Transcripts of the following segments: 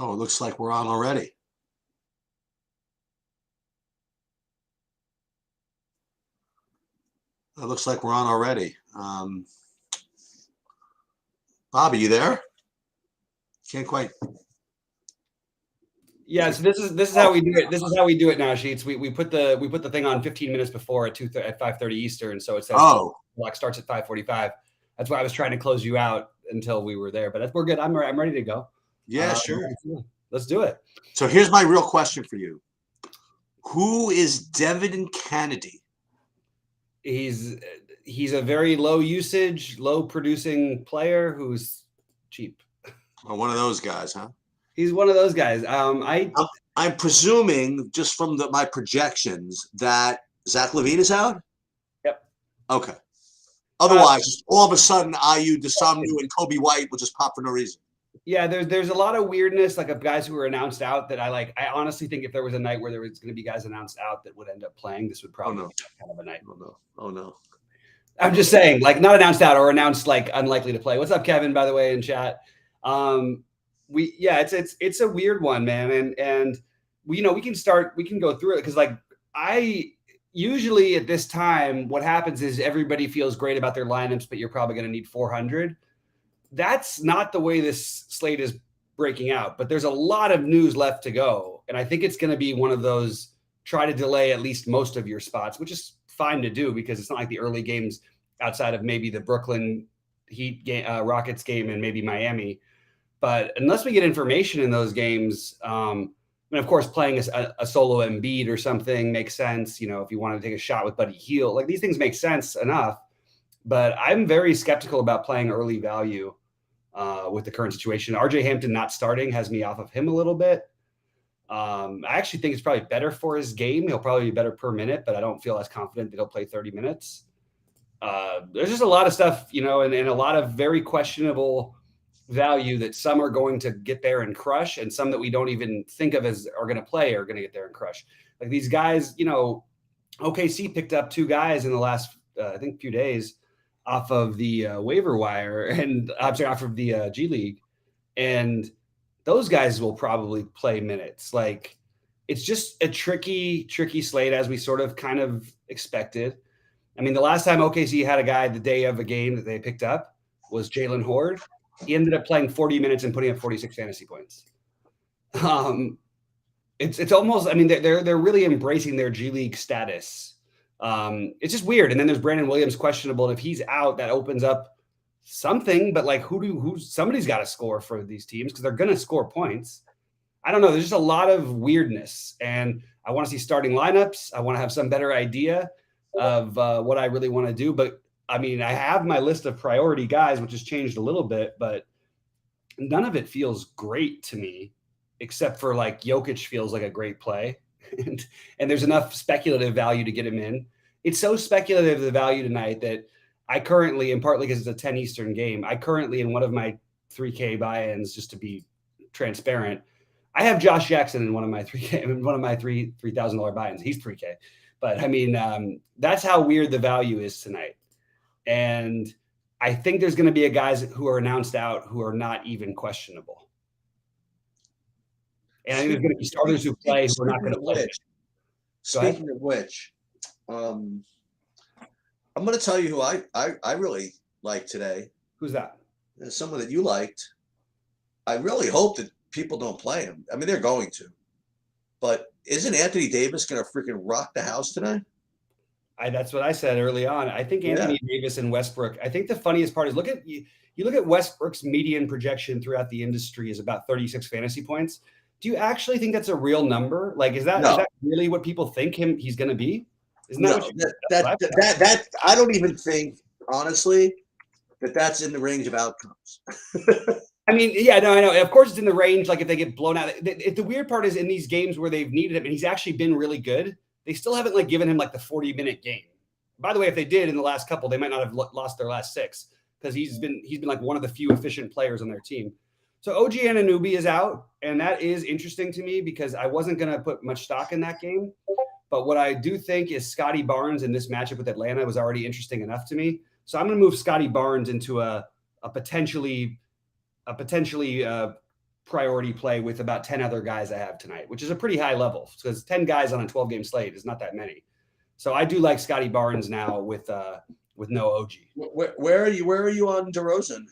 Oh, it looks like we're on already. It looks like we're on already. Bobby, you there? Can't quite. Yeah, so this is how we do it. This is how we do it now, Sheets. We put the thing on 15 minutes before at 5:30 Eastern, so it says clock starts at 5:45. That's why I was trying to close you out until we were there, but we're good. I'm ready to go. Yeah, sure. Let's do it. So here's my real question for you. Who is Devin Kennedy? He's a very low usage, low producing player who's cheap. Oh, one of those guys, huh? He's one of those guys. I'm presuming just from my projections that Zach LaVine is out. Yep. Okay. Otherwise, all of a sudden, Ayu, Dosunmu, and Kobe White will just pop for no reason. Yeah, there's a lot of weirdness, like of guys who were announced out that I honestly think if there was a night where there was going to be guys announced out that would end up playing, this would probably be kind of a night. Oh no. I'm just saying, like not announced out or announced like unlikely to play. What's up, Kevin? By the way, in chat. It's a weird one, man, and we can go through it because like I usually at this time, what happens is everybody feels great about their lineups, but you're probably going to need 400. That's not the way this slate is breaking out, but there's a lot of news left to go. And I think it's going to be one of those try to delay at least most of your spots, which is fine to do because it's not like the early games outside of maybe the Brooklyn Heat game, Rockets game and maybe Miami. But unless we get information in those games, and of course, playing a solo Embiid or something makes sense. If you want to take a shot with Buddy Hield, like these things make sense enough. But I'm very skeptical about playing early value with the current situation. RJ Hampton not starting has me off of him a little bit. I actually think it's probably better for his game. He'll probably be better per minute, but I don't feel as confident that he'll play 30 minutes. There's just a lot of stuff, and a lot of very questionable value that some are going to get there and crush, and some that we don't even think of as are going to play are going to get there and crush. Like these guys, OKC picked up 2 guys in the last, I think, few days off of the waiver wire and off of the G League. And those guys will probably play minutes. Like it's just a tricky slate as we sort of kind of expected. I mean, the last time OKC had a guy the day of a game that they picked up was Jalen Horde. He ended up playing 40 minutes and putting up 46 fantasy points. It's almost, I mean, they're really embracing their G League status. It's just weird. And then there's Brandon Williams questionable. And if he's out, that opens up something, but like somebody's got to score for these teams because they're going to score points. I don't know. There's just a lot of weirdness, and I want to see starting lineups. I want to have some better idea of what I really want to do. But I mean, I have my list of priority guys, which has changed a little bit, but none of it feels great to me, except for like Jokic feels like a great play. And there's enough speculative value to get him in. It's so speculative, the value tonight, that I currently, and partly because it's a 10 Eastern game, I currently in one of my 3K buy-ins, just to be transparent, I have Josh Jackson in one of my 3K, $3,000 buy-ins. He's 3K. But I mean, that's how weird the value is tonight. And I think there's going to be guys who are announced out who are not even questionable. And I think there's going to be starters who play who are not going to play. Speaking of which, I'm going to tell you who I really like today. Who's that? Someone that you liked. I really hope that people don't play him. I mean, they're going to. But isn't Anthony Davis going to freaking rock the house tonight? That's what I said early on. I think Anthony Davis and Westbrook. I think the funniest part is look at Westbrook's median projection throughout the industry is about 36 fantasy points. Do you actually think that's a real number? Like, is that really what people think he's going to be? Isn't that that I don't even think, honestly, that's in the range of outcomes. I mean, yeah, no, I know. Of course, it's in the range. Like if they get blown out, the weird part is in these games where they've needed him and he's actually been really good, they still haven't like given him like the 40-minute game. By the way, if they did in the last couple, they might not have lost their last 6 because he's been like one of the few efficient players on their team. So OG Anunoby is out, and that is interesting to me because I wasn't going to put much stock in that game. But what I do think is Scotty Barnes in this matchup with Atlanta was already interesting enough to me. So I'm going to move Scotty Barnes into a potentially priority play with about 10 other guys I have tonight, which is a pretty high level because 10 guys on a 12-game slate is not that many. So I do like Scotty Barnes now with no OG. Where are you? Where are you on DeRozan?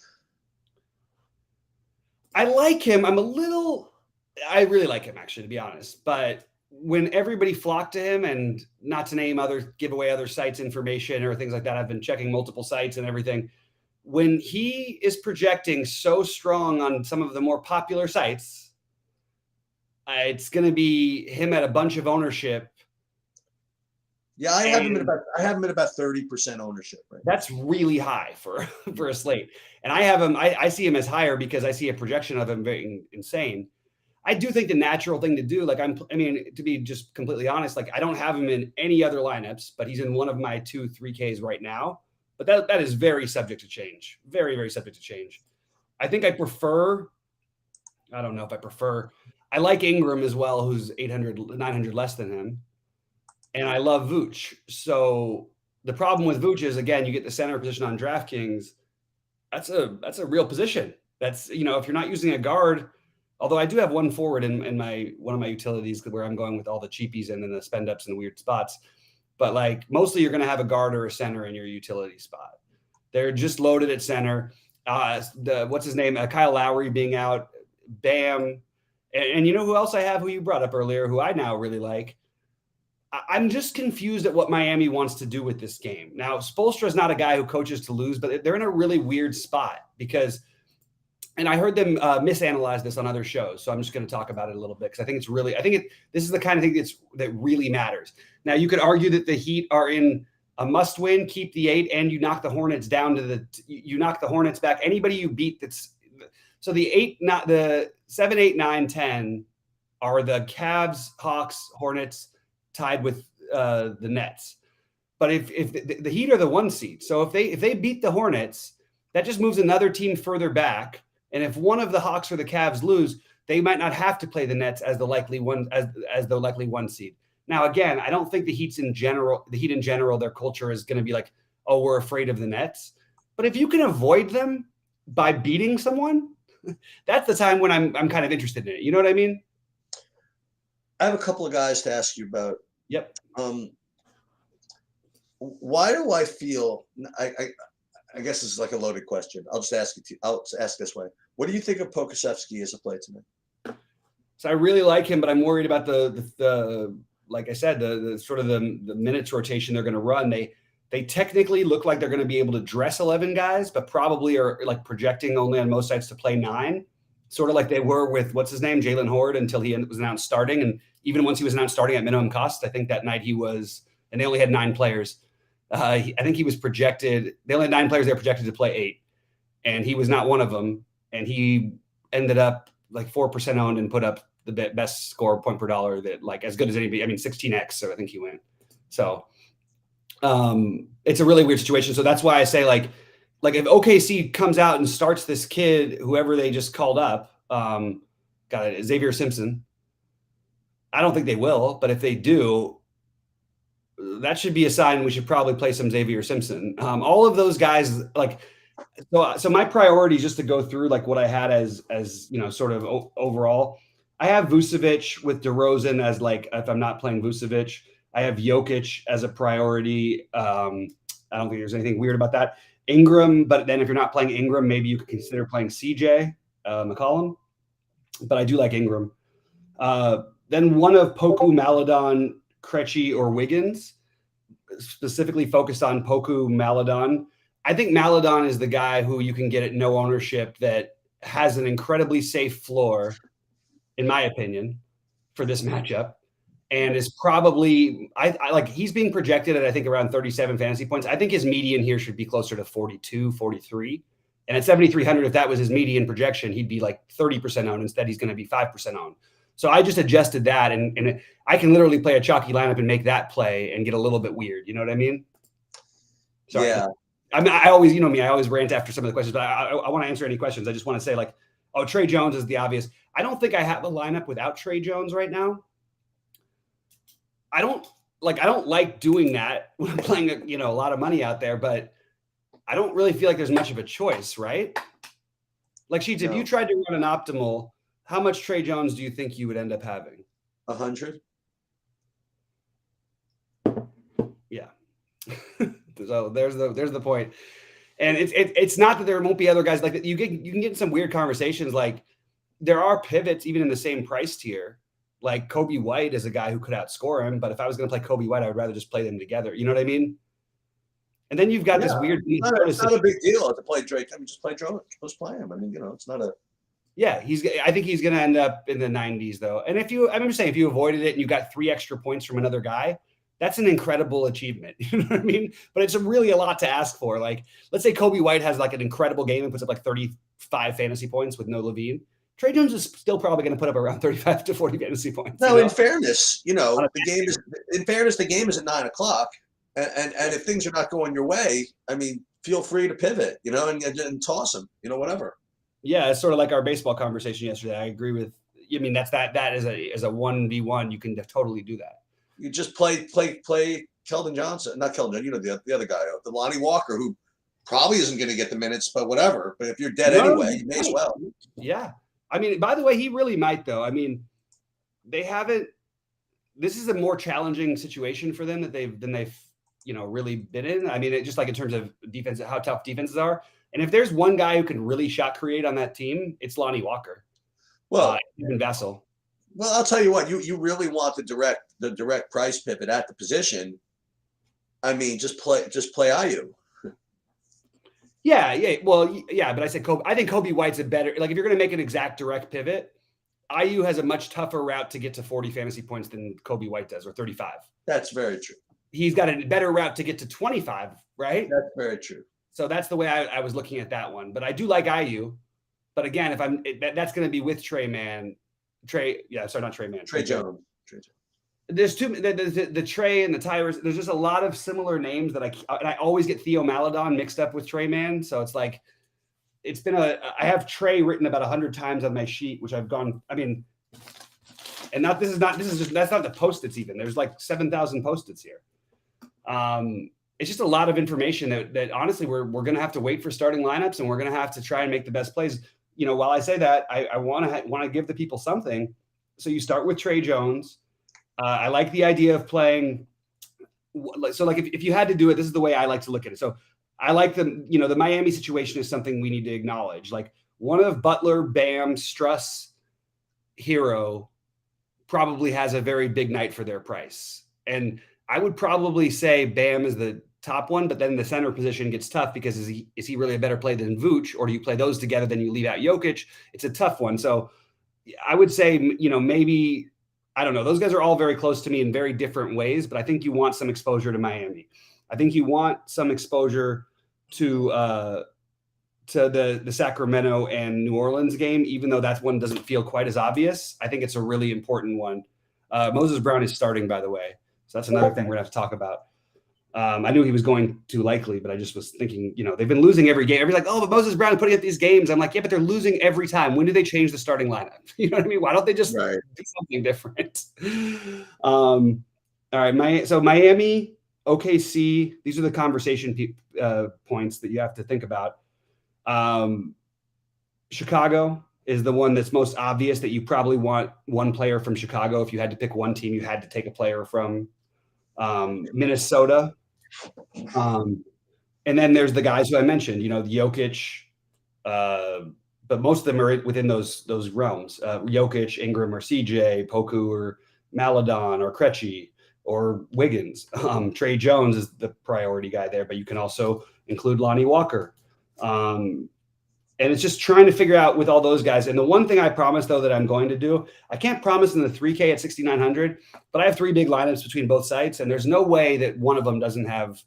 I like him. I really like him, actually, to be honest. But when everybody flocked to him, and not to name give away other sites information or things like that, I've been checking multiple sites and everything. When he is projecting so strong on some of the more popular sites, it's going to be him at a bunch of ownership. Yeah, I have him at about 30% ownership. Right. That's really high for a slate. And I have him. I see him as higher because I see a projection of him being insane. I do think the natural thing to do, to be just completely honest, like I don't have him in any other lineups, but he's in one of my 2-3Ks right now. But that is very subject to change. Very, very subject to change. I think I don't know if I prefer. I like Ingram as well, who's 900 less than him. And I love Vooch. So the problem with Vooch is, again, you get the center position on DraftKings. That's a real position. That's, if you're not using a guard, although I do have one forward in one of my utilities where I'm going with all the cheapies and then the spend ups in the weird spots. But like mostly you're going to have a guard or a center in your utility spot. They're just loaded at center. What's his name? Kyle Lowry being out, Bam. And you know who else I have, who you brought up earlier, who I now really like? I'm just confused at what Miami wants to do with this game. Now, Spoelstra is not a guy who coaches to lose, but they're in a really weird spot because, and I heard them misanalyze this on other shows. So I'm just going to talk about it a little bit because I think this is the kind of thing that really matters. Now, you could argue that the Heat are in a must win, keep the 8, and you knock the Hornets down you knock the Hornets back. Anybody you beat so the 7, 8, 9, 10 are the Cavs, Hawks, Hornets, tied with the Nets. But if the Heat are the 1 seed, so if they beat the Hornets, that just moves another team further back. And if one of the Hawks or the Cavs lose, they might not have to play the Nets as the likely 1 seed. Now, again, I don't think the Heat in general, their culture is going to be like, oh, we're afraid of the Nets. But if you can avoid them by beating someone, that's the time when I'm kind of interested in it. You know what I mean? I have a couple of guys to ask you about. Yep. Why do I feel? I guess this is like a loaded question. I'll just ask it. I'll ask this way. What do you think of Pokusevski as a play tonight? So I really like him, but I'm worried about the like I said, the sort of the minutes rotation they're going to run. They technically look like they're going to be able to dress 11 guys, but probably are like projecting only on most sites to play 9. Sort of like they were with, what's his name, Jalen Horde, until he was announced starting. And even once he was announced starting at minimum cost, I think that night and they only had 9 players. I think he was projected, they only had 9 players they were projected to play 8. And he was not one of them. And he ended up like 4% owned and put up the best score point per dollar that like as good as anybody. I mean, 16x. So I think he went. So it's a really weird situation. So that's why I say like if OKC comes out and starts this kid, whoever they just called up, Xavier Simpson. I don't think they will, but if they do, that should be a sign we should probably play some Xavier Simpson. All of those guys, like, so my priority is just to go through like what I had as sort of overall. I have Vucevic with DeRozan as like, if I'm not playing Vucevic, I have Jokic as a priority. I don't think there's anything weird about that. Ingram, but then if you're not playing Ingram, maybe you could consider playing CJ McCollum. But I do like Ingram. Then one of Poku, Maladon, Krejci, or Wiggins, specifically focused on Poku, Maladon. I think Maladon is the guy who you can get at no ownership that has an incredibly safe floor, in my opinion, for this matchup. And is probably, I like, he's being projected at, I think, around 37 fantasy points. I think his median here should be closer to 42, 43. And at 7,300, if that was his median projection, he'd be like 30% owned. Instead, he's going to be 5% owned. So I just adjusted that. And I can literally play a chalky lineup and make that play and get a little bit weird. You know what I mean? Sorry. Yeah. I mean, I always, you know me, I always rant after some of the questions, but I want to answer any questions. I just want to say like, oh, Trey Jones is the obvious. I don't think I have a lineup without Trey Jones right now. I don't like doing that when I'm playing, a lot of money out there, but I don't really feel like there's much of a choice, right? Like Sheets, if you tried to run an optimal, How much Trey Jones do you think you would end up having? 100. Yeah. So there's the point. And it's not that there won't be other guys like that. You can get in some weird conversations. Like there are pivots even in the same price tier. Like Kobe White is a guy who could outscore him, but if I was going to play Kobe White, I would rather just play them together. You know what I mean? And then you've got this weird. It's not a big deal to play Drake. I mean, just play Jones. Just play him. I mean, it's not a. Yeah, I think he's going to end up in the 90s though. And I'm just saying, if you avoided it and you got 3 extra points from another guy, that's an incredible achievement. You know what I mean? But it's really a lot to ask for. Like, let's say Kobe White has like an incredible game and puts up like 35 fantasy points with no Levine. Trey Jones is still probably going to put up around 35 to 40 fantasy points. No, in fairness, the game is. In fairness, the game is at 9:00, and if things are not going your way, I mean, feel free to pivot, and toss them, whatever. Yeah, it's sort of like our baseball conversation yesterday. I agree with. I mean, that is a 1v1. You can totally do that. You just play Keldon Johnson, not Keldon, the other guy, the Lonnie Walker, who probably isn't going to get the minutes, but whatever. But if you're dead anyway, you may as well. Yeah. I mean, by the way, he really might though. I mean, they haven't. This is a more challenging situation for them than they've really been in. I mean, it just like in terms of defense, how tough defenses are. And if there's one guy who can really shot create on that team, it's Lonnie Walker. Well, even Vassell. Well, I'll tell you what, you really want the direct price pivot at the position. I mean, just play IU. Yeah. Well, yeah, but I said Kobe. I think Kobe White's a better, like if you're going to make an exact direct pivot, IU has a much tougher route to get to 40 fantasy points than Kobe White does, or 35. That's very true. He's got a better route to get to 25, right? That's very true. So that's the way I was looking at that one. But I do like IU. But again, that's going to be with Trey Jones. Trey Jones. There's the Trey and the Tyrus. There's just a lot of similar names that I always get Theo Maledon mixed up with Trey Man. So it's like, I have Trey written about 100 times on my sheet, which I've gone, I mean, and that's not the Post-its even. There's like 7,000 Post-its here. It's just a lot of information that honestly, we're going to have to wait for starting lineups, and we're going to have to try and make the best plays. While I say that, I want to give the people something. So you start with Trey Jones. I like the idea of playing. So like if you had to do it, this is the way I like to look at it. So I like the Miami situation is something we need to acknowledge. Like one of Butler, Bam, Struss, Hero probably has a very big night for their price. And I would probably say Bam is the top one, but then the center position gets tough because is he really a better play than Vooch, or do you play those together, then you leave out Jokic? It's a tough one. So I would say, maybe, I don't know. Those guys are all very close to me in very different ways, but I think you want some exposure to Miami. I think you want some exposure to the Sacramento and New Orleans game, even though that one doesn't feel quite as obvious. I think it's a really important one. Moses Brown is starting, by the way. So that's another thing we're going to have to talk about. I knew he was going to likely, but I just was thinking, they've been losing every game. Everybody's like, oh, but Moses Brown is putting up these games. I'm like, yeah, but they're losing every time. When do they change the starting lineup? You know what I mean? Why don't they just do something different? All right. Miami, OKC, these are the conversation points that you have to think about. Chicago is the one that's most obvious that you probably want one player from Chicago. If you had to pick one team, you had to take a player from Minnesota. And then there's the guys who I mentioned, Jokic, but most of them are within those realms. Jokic, Ingram, or CJ, Poku, or Maledon, or Krejci, or Wiggins. Trey Jones is the priority guy there, but you can also include Lonnie Walker. And it's just trying to figure out with all those guys. And the one thing I promise, though, that I'm going to do, I can't promise in the 3K at 6,900, but I have 3 big lineups between both sites, and there's no way that one of them doesn't have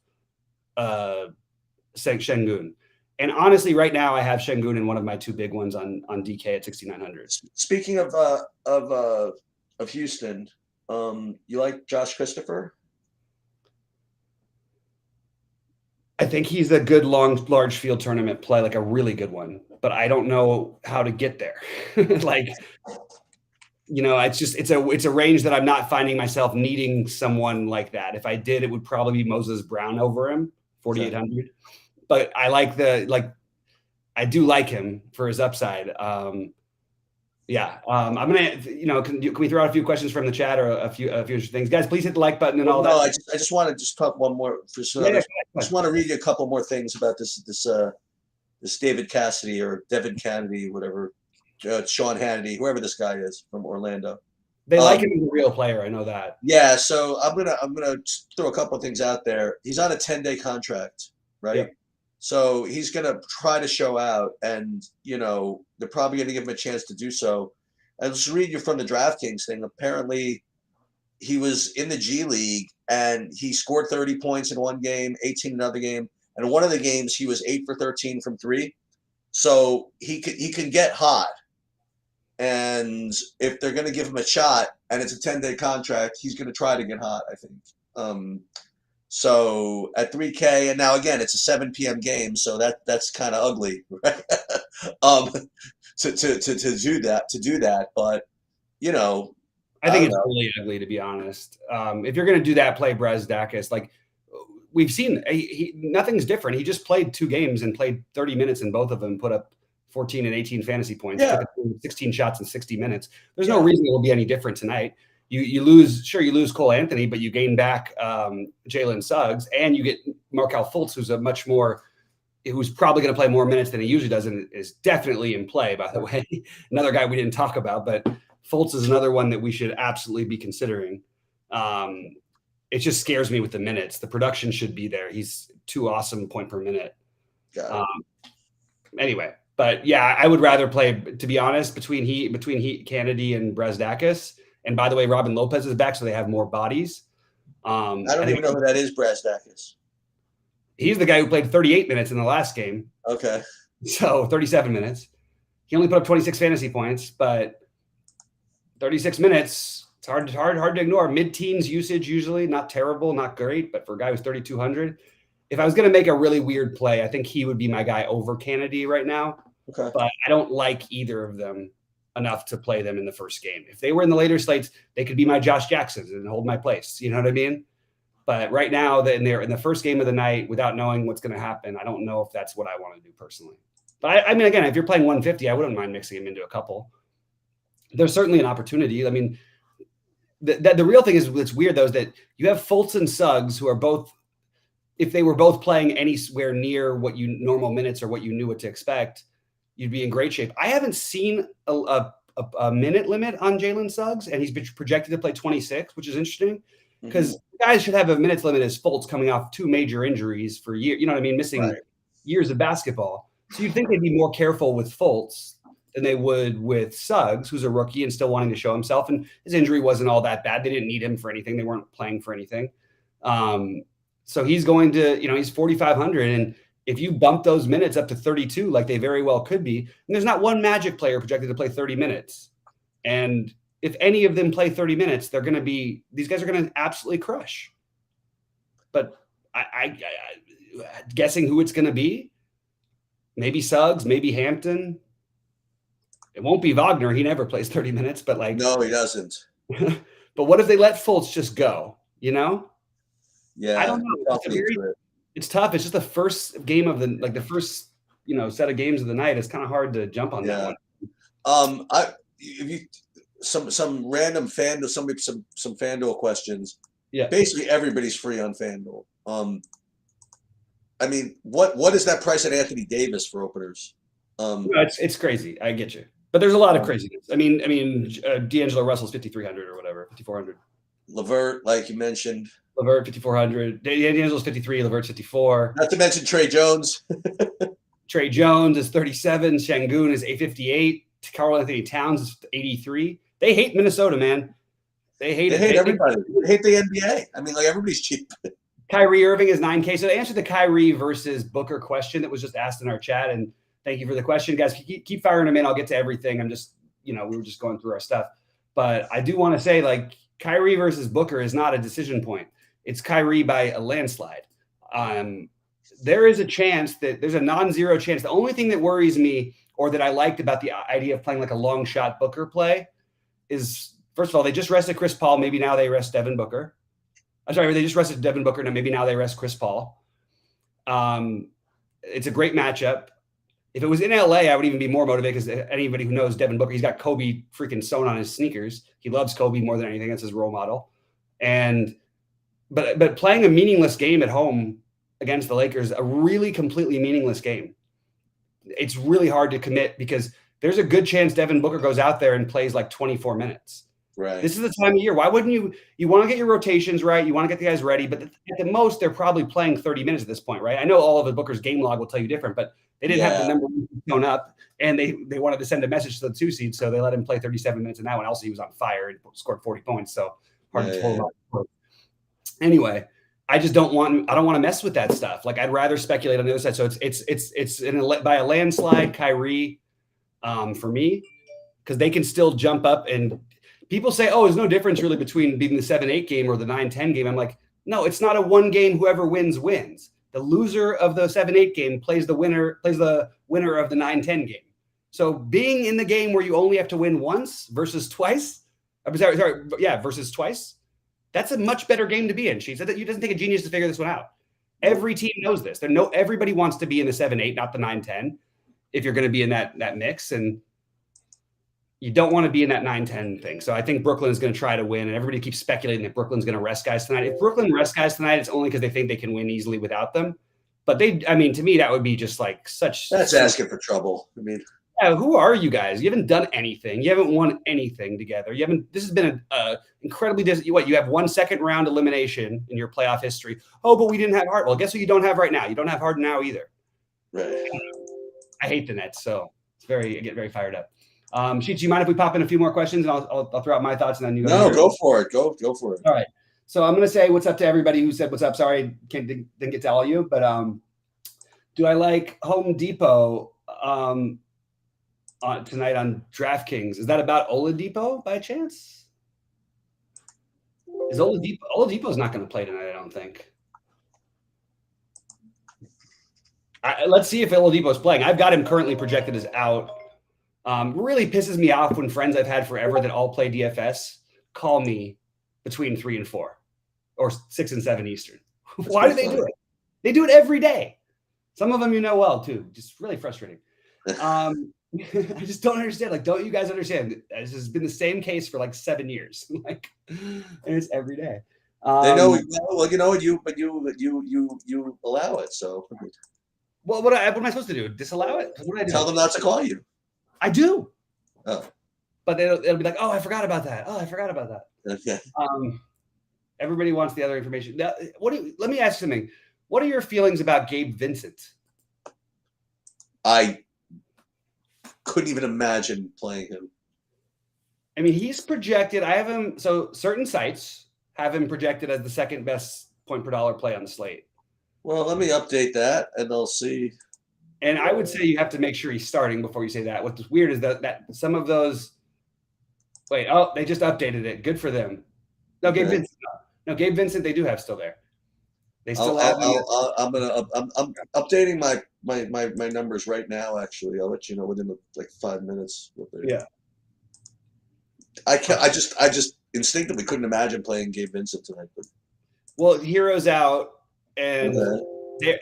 Şengün. And honestly, right now, I have Şengün in one of my 2 big ones on DK at 6,900. Speaking of Houston, you like Josh Christopher? I think he's a good large field tournament play, like a really good one, but I don't know how to get there. It's a range that I'm not finding myself needing someone like that. If I did, it would probably be Moses Brown over him, 4,800. But I do like him for his upside. Yeah. I'm gonna, can we throw out a few questions from the chat or a few interesting things, guys? Please hit the like button and all No, that. I just want to just talk one more for some Yeah, others. go I just want to read you a couple more things about this David Cassidy or Devin Kennedy, whatever, Sean Hannity, whoever this guy is from Orlando. They like him as a real player. I know that. Yeah, so I'm gonna throw a couple of things out there. He's on a 10-day contract, right? Yep. So he's gonna try to show out, and they're probably gonna give him a chance to do so. I was reading you from the DraftKings thing. Apparently, he was in the G League and he scored 30 points in one game, 18 another game, and in one of the games he was 8 for 13 from three. So he can get hot. And if they're going to give him a shot and it's a 10-day contract, he's going to try to get hot, I think. So at 3K, and now again, it's a 7 p.m. game, so that's kind of ugly, right? To do that, but I think it's really ugly, to be honest. If you're going to do that, play Brazdeikis. Like we've seen, nothing's different. He just played 2 games and played 30 minutes in both of them, put up 14 and 18 fantasy points, 16 shots in 60 minutes. There's no reason it will be any different tonight. You lose Cole Anthony, but you gain back Jalen Suggs, and you get Markelle Fultz, who's probably going to play more minutes than he usually does, and is definitely in play, by the way. Another guy we didn't talk about, but Fultz is another one that we should absolutely be considering. It just scares me with the minutes. The production should be there. He's too awesome point per minute. Anyway, but yeah, I would rather play, to be honest, between Kennedy and Brazdeikis. And by the way, Robin Lopez is back, so they have more bodies. I don't even know who that is, Brazdeikis. He's the guy who played 38 minutes in the last game. Okay. So 37 minutes. He only put up 26 fantasy points, but 36 minutes, it's hard to ignore. Mid-teens usage usually, not terrible, not great, but for a guy who's 3,200, if I was going to make a really weird play, I think he would be my guy over Kennedy right now. Okay. But I don't like either of them enough to play them in the first game. If they were in the later slates, they could be my Josh Jacksons and hold my place. You know what I mean? But right now, in the first game of the night, without knowing what's going to happen, I don't know if that's what I want to do personally. But I mean, again, if you're playing 150, I wouldn't mind mixing him into a couple. There's certainly an opportunity. I mean, the real thing is what's weird, though, is that you have Fultz and Suggs, who are both, if they were both playing anywhere near what you normal minutes or what you knew what to expect, you'd be in great shape. I haven't seen a minute limit on Jalen Suggs, and he's been projected to play 26, which is interesting because guys should have a minutes limit as Fultz coming off 2 major injuries for years. You know what I mean? Missing years of basketball. So you'd think they'd be more careful with Fultz than they would with Suggs, who's a rookie and still wanting to show himself. And his injury wasn't all that bad. They didn't need him for anything. They weren't playing for anything. So he's going to, he's 4,500. And if you bump those minutes up to 32, like they very well could be, and there's not one Magic player projected to play 30 minutes. And if any of them play 30 minutes, these guys are going to absolutely crush. But I guessing who it's going to be, maybe Suggs, maybe Hampton. It won't be Wagner. He never plays 30 minutes, but no, he doesn't. But what if they let Fultz just go, Yeah. I don't know. It's tough. It's just the first game of the first, set of games of the night. It's kind of hard to jump on that one. Some random FanDuel, some FanDuel questions. Yeah. Basically everybody's free on FanDuel. I mean, what is that price at Anthony Davis for openers? No, it's crazy. I get you. But there's a lot of craziness. I mean, D'Angelo Russell's 5,300 or whatever, 5,400. LeVert, like you mentioned. LeVert 5,400. D'Angelo's 53. LeVert's 54. Not to mention Trey Jones. Trey Jones is 37. Şengün is 858. Karl Anthony Towns is 83. They hate Minnesota, man. They hate everybody. They hate the NBA. I mean, everybody's cheap. Kyrie Irving is 9K. So to answer the Kyrie versus Booker question that was just asked in our chat, and thank you for the question, guys. Keep firing them in. I'll get to everything. I'm just, we were just going through our stuff. But I do want to say, Kyrie versus Booker is not a decision point. It's Kyrie by a landslide. There is a chance there's a non-zero chance. The only thing that worries me, or that I liked about the idea of playing a long shot Booker play, is, first of all, they just rested Chris Paul. Maybe now they rest Devin Booker. I'm sorry, they just rested Devin Booker. Maybe now they rest Chris Paul. It's a great matchup. If it was in LA, I would even be more motivated because anybody who knows Devin Booker, he's got Kobe freaking sewn on his sneakers. He loves Kobe more than anything. That's his role model. But playing a meaningless game at home against the Lakers, a really completely meaningless game, it's really hard to commit because there's a good chance Devin Booker goes out there and plays like 24 minutes. Right. This is the time of year. Why wouldn't you want to get your rotations right? You want to get the guys ready, but at the most, they're probably playing 30 minutes at this point, right? I know all of Booker's game log will tell you different, but they didn't have the number shown up, and they wanted to send a message to the 2 seed, so they let him play 37 minutes in that one. Also, he was on fire and scored 40 points, so hard to pull him up. Anyway, I don't want to mess with that stuff. Like, I'd rather speculate on the other side. So it's by a landslide, Kyrie, for me, because they can still jump up. And people say, oh, there's no difference really between being the 7-8 game or the 9-10 game. I'm like, no, it's not a one game. Whoever wins. The loser of the 7-8 game plays the winner of the 9-10 game. So being in the game where you only have to win once versus twice, versus twice, that's a much better game to be in. She said that it doesn't take a genius to figure this one out. Every team knows this. Everybody wants to be in the 7-8, not the 9-10, if you're going to be in that mix. And you don't want to be in that 9-10 thing. So I think Brooklyn is going to try to win, and everybody keeps speculating that Brooklyn's going to rest guys tonight. If Brooklyn rests guys tonight, it's only because they think they can win easily without them. But to me, that would be just like That's asking for trouble. I mean, yeah, who are you guys? You haven't done anything. You haven't won anything together. This has been an incredibly you have 1 second round elimination in your playoff history. Oh, but we didn't have Hart. Well, guess what you don't have right now? You don't have Harden now either. Right. I hate the Nets, so I get very fired up. Sheets, do you mind if we pop in a few more questions, and I'll throw out my thoughts, and then you go. No, go for it. Go for it. All right. So I'm going to say what's up to everybody who said what's up. Sorry, didn't get to all of you, but do I like Home Depot tonight on DraftKings? Is that about Oladipo by chance? Is Oladipo's not going to play tonight? I don't think. Let's see if Oladipo's playing. I've got him currently projected as out. Really pisses me off when friends I've had forever that all play DFS call me between 3 and 4 or 6 and 7 Eastern. Why do they do it? They do it every day. Some of them well too. Just really frustrating. I just don't understand. Like, don't you guys understand? This has been the same case for like 7 years. And it's every day. They know. Well, you know what? You allow it. So. Well, what am I supposed to do? Disallow it? What do I do? Tell them not to call you. I do. Oh. But it'll be like, oh, I forgot about that. Okay. Everybody wants the other information. Now, let me ask you something. What are your feelings about Gabe Vincent? I couldn't even imagine playing him. I mean, he's projected. I have him. So certain sites have him projected as the second best point per dollar play on the slate. Well, let me update that, and I'll see. And I would say you have to make sure he's starting before you say that. What's weird is that some of those. Wait, they just updated it. Good for them. No, Gabe Vincent. No, Gabe Vincent. They do have still there. They still have. I'm updating my numbers right now. Actually, I'll let you know within like 5 minutes. Yeah. I just instinctively couldn't imagine playing Gabe Vincent tonight. But. Well, Hero's out, and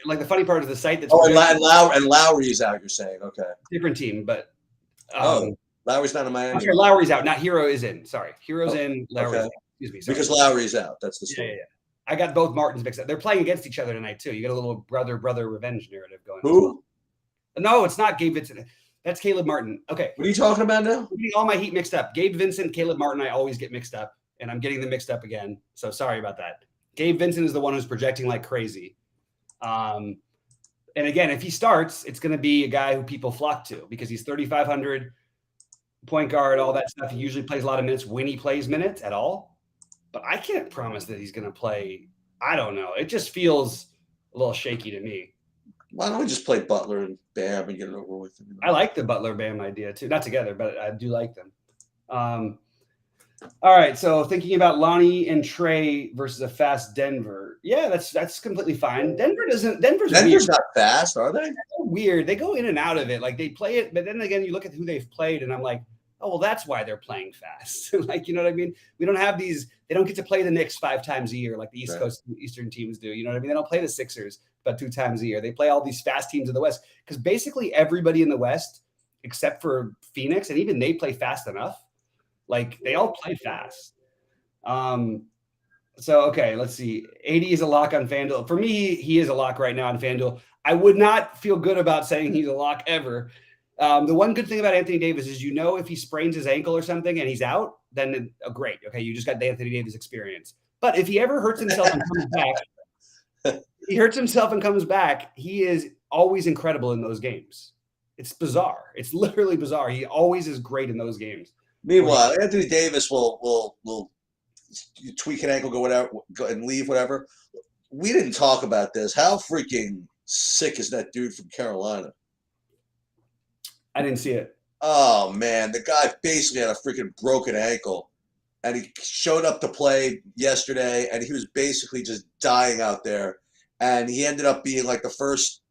like the funny part is the site that's. And Lowry's out. You're saying okay. Different team, but. Lowry's not in Miami. I'm sorry, Lowry's out. Not Hero is in. Sorry, Hero's in. Lowry's out. Excuse me. Sorry. Because Lowry's out. That's the story. Yeah. I got both Martins mixed up. They're playing against each other tonight too. You got a little brother revenge narrative going. Who? No, it's not Gabe Vincent. That's Caleb Martin. Okay. What are you talking about now? I'm getting all my heat mixed up. Gabe Vincent, Caleb Martin, I always get mixed up, and I'm getting them mixed up again. So sorry about that. Gabe Vincent is the one who's projecting like crazy. And again, if he starts, it's going to be a guy who people flock to because he's 3,500 point guard, all that stuff. He usually plays a lot of minutes when he plays minutes at all. But I can't promise that he's going to play. I don't know. It just feels a little shaky to me. Why don't we just play Butler and Bam and get it over with? I like the Butler Bam idea too. Not together, but I do like them. All right. So thinking about Lonnie and Trey versus a fast Denver. Yeah, that's completely fine. Denver's weird. Not fast, are they? They're weird. They go in and out of it. Like they play it, but then again, you look at who they've played, and I'm like, oh, well, that's why they're playing fast. Like, you know what I mean? We don't have these, they don't get to play the Knicks 5 times a year like the Eastern teams do. You know what I mean? They don't play the Sixers but 2 times a year. They play all these fast teams in the West because basically everybody in the West, except for Phoenix, and even they play fast enough. Like, they all play fast. So, okay, let's see. 80 is a lock on FanDuel. For me, he is a lock right now on FanDuel. I would not feel good about saying he's a lock ever. The one good thing about Anthony Davis is, if he sprains his ankle or something and he's out, then great. Okay, you just got the Anthony Davis experience. But if he ever hurts himself and comes back, he is always incredible in those games. It's bizarre. It's literally bizarre. He always is great in those games. Meanwhile, Anthony Davis will tweak an ankle, go and leave, whatever. We didn't talk about this. How freaking sick is that dude from Carolina? I didn't see it. Oh, man. The guy basically had a freaking broken ankle, and he showed up to play yesterday, and he was basically just dying out there. And he ended up being like the first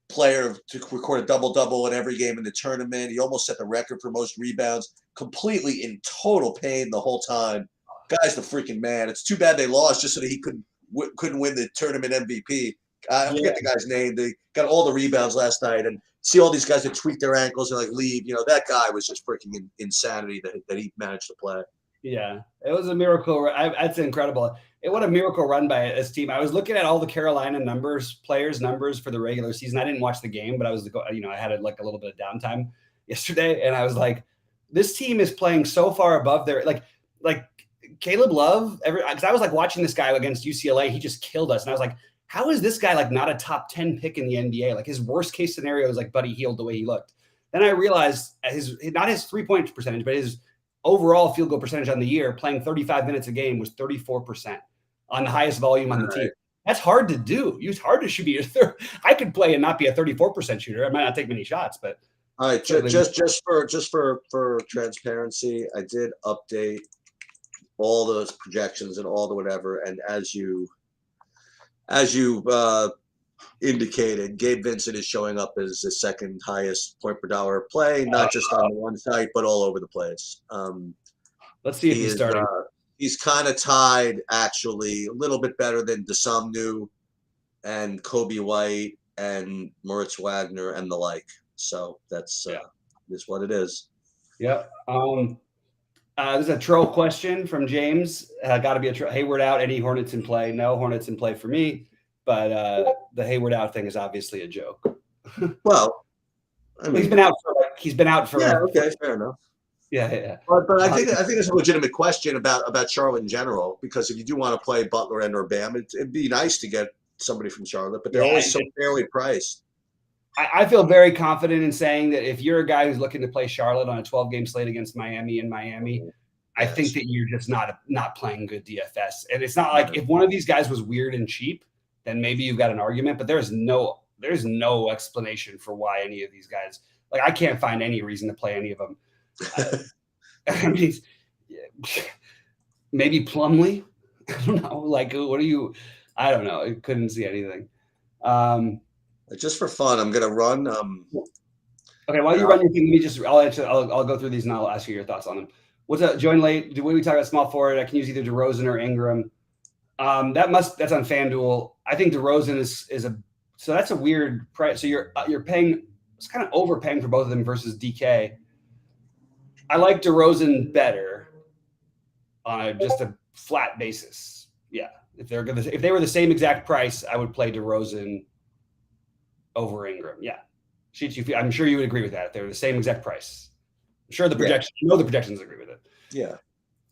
player to record a double-double in every game in the tournament. He almost set the record for most rebounds, completely in total pain the whole time. Guy's the freaking man. It's too bad they lost just so that he couldn't win the tournament MVP. I forget the guy's name. They got all the rebounds last night, and see all these guys that tweak their ankles and like leave. That guy was just freaking insanity that he managed to play. Yeah, it was a miracle. That's incredible. What a miracle run by this team. I was looking at all the Carolina players' numbers for the regular season. I didn't watch the game, but I was, I had a little bit of downtime yesterday, and I was like, this team is playing so far above their like Caleb Love. Because I was like watching this guy against UCLA, he just killed us, and I was like, how is this guy like not a top 10 pick in the NBA? Like, his worst case scenario is like Buddy Hield the way he looked. Then I realized not his 3-point percentage, but his overall field goal percentage on the year, playing 35 minutes a game, was 34% on the highest volume on the team. That's hard to do. It's hard to shoot. I could play and not be a 34% shooter. I might not take many shots, but all right. Just for transparency, I did update all those projections and all the whatever. And as you indicated, Gabe Vincent is showing up as the second highest point per dollar play, not just on the one site, but all over the place. Let's see if he's starting. He's kind of tied, actually, a little bit better than Desumnu and Kobe White and Moritz Wagner and the like. So that's what it is. Yep. There's a troll question from James. Got to be a troll. Hayward out. Any Hornets in play? No Hornets in play for me. But the Hayward out thing is obviously a joke. Well, I mean, he's been out for. Yeah. Okay. Fair enough. Yeah. But I think it's a legitimate question about Charlotte in general, because if you do want to play Butler and or Bam, it'd be nice to get somebody from Charlotte, but they're always so fairly priced. I feel very confident in saying that if you're a guy who's looking to play Charlotte on a 12-game slate against Miami, I think that you're just not playing good DFS. And it's not like if one of these guys was weird and cheap, then maybe you've got an argument. But there's no explanation for why any of these guys. Like, I can't find any reason to play any of them. I mean, maybe Plumlee. I don't know. Like, what are you? I don't know. I couldn't see anything. Just for fun, I'm gonna run. Okay, while you run your thing, I'll go through these and I'll ask you your thoughts on them. What's up? Join late. When we talk about small forward, I can use either DeRozan or Ingram. That's on FanDuel. I think DeRozan so that's a weird price. So you're paying. It's kind of overpaying for both of them versus DK. I like DeRozan better on just a flat basis. Yeah, if they were the same exact price, I would play DeRozan over Ingram. Yeah, I'm sure you would agree with that. If they were the same exact price, I'm sure the projections. The projections agree with it. Yeah.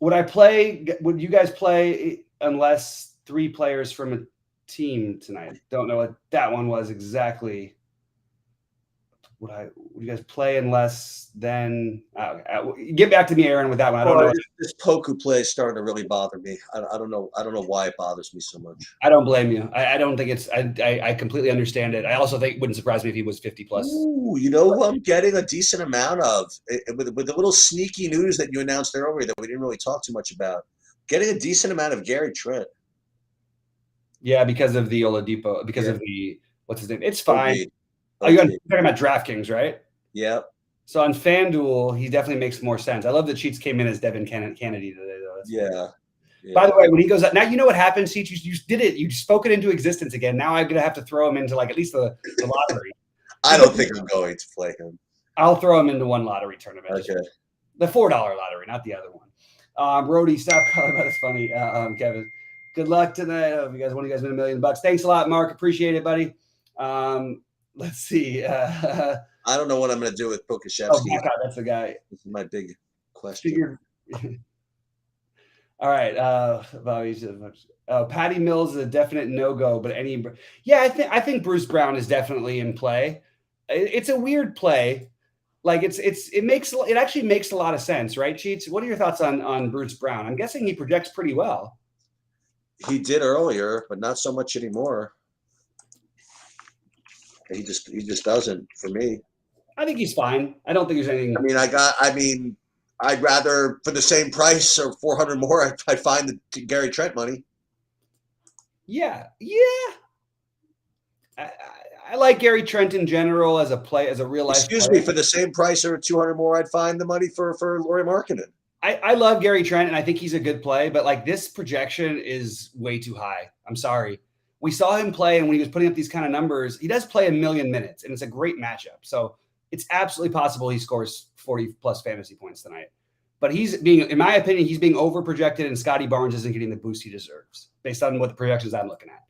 Would you guys play unless 3 players from a team tonight? Don't know what that one was exactly. Would you guys play unless then? Get back to me, Aaron, with that one. I don't know. This Poku play is starting to really bother me. I don't know why it bothers me so much. I don't blame you. I don't think it's. I completely understand it. I also think it wouldn't surprise me if he was 50 plus. Ooh, you know who I'm getting a decent amount of with the little sneaky news that you announced earlier that we didn't really talk too much about. Getting a decent amount of Gary Trent. Yeah, because of the Oladipo. Because of the what's his name? It's fine. Oh, you're talking about DraftKings, right? Yep. So on FanDuel, he definitely makes more sense. I love that Cheats came in as Devin Kennedy today, though. Yeah. By the way, when he goes out, now you know what happens, Cheats. You did it. You spoke it into existence again. Now I'm gonna have to throw him into like at least the lottery. I don't think I'm going to play him. I'll throw him into one lottery tournament. Okay. The $4 lottery, not the other one. Rody, stop calling about. It's funny, Kevin. Good luck tonight. One of you guys win $1 million. Thanks a lot, Mark. Appreciate it, buddy. Let's see. I don't know what I'm going to do with Pokashevsky. Oh, my God, that's the guy. This is my big question. All right. Patty Mills is a definite no-go, but I think Bruce Brown is definitely in play. It's a weird play. Like it actually makes a lot of sense, right, Cheats? What are your thoughts on Bruce Brown? I'm guessing he projects pretty well. He did earlier, but not so much anymore. He just doesn't for me. I think he's fine. I don't think there's anything. I'd rather for the same price or 400 more, I'd find the Gary Trent money. Yeah. I like Gary Trent in general as a real life. Excuse me, for the same price or 200 more, I'd find the money for Lauri Markkanen. I love Gary Trent, and I think he's a good play, but like this projection is way too high. I'm sorry. We saw him play, and when he was putting up these kind of numbers, he does play 1 million minutes, and it's a great matchup. So it's absolutely possible he scores 40 plus fantasy points tonight. But in my opinion, he's being over projected, and Scotty Barnes isn't getting the boost he deserves based on what the projections I'm looking at.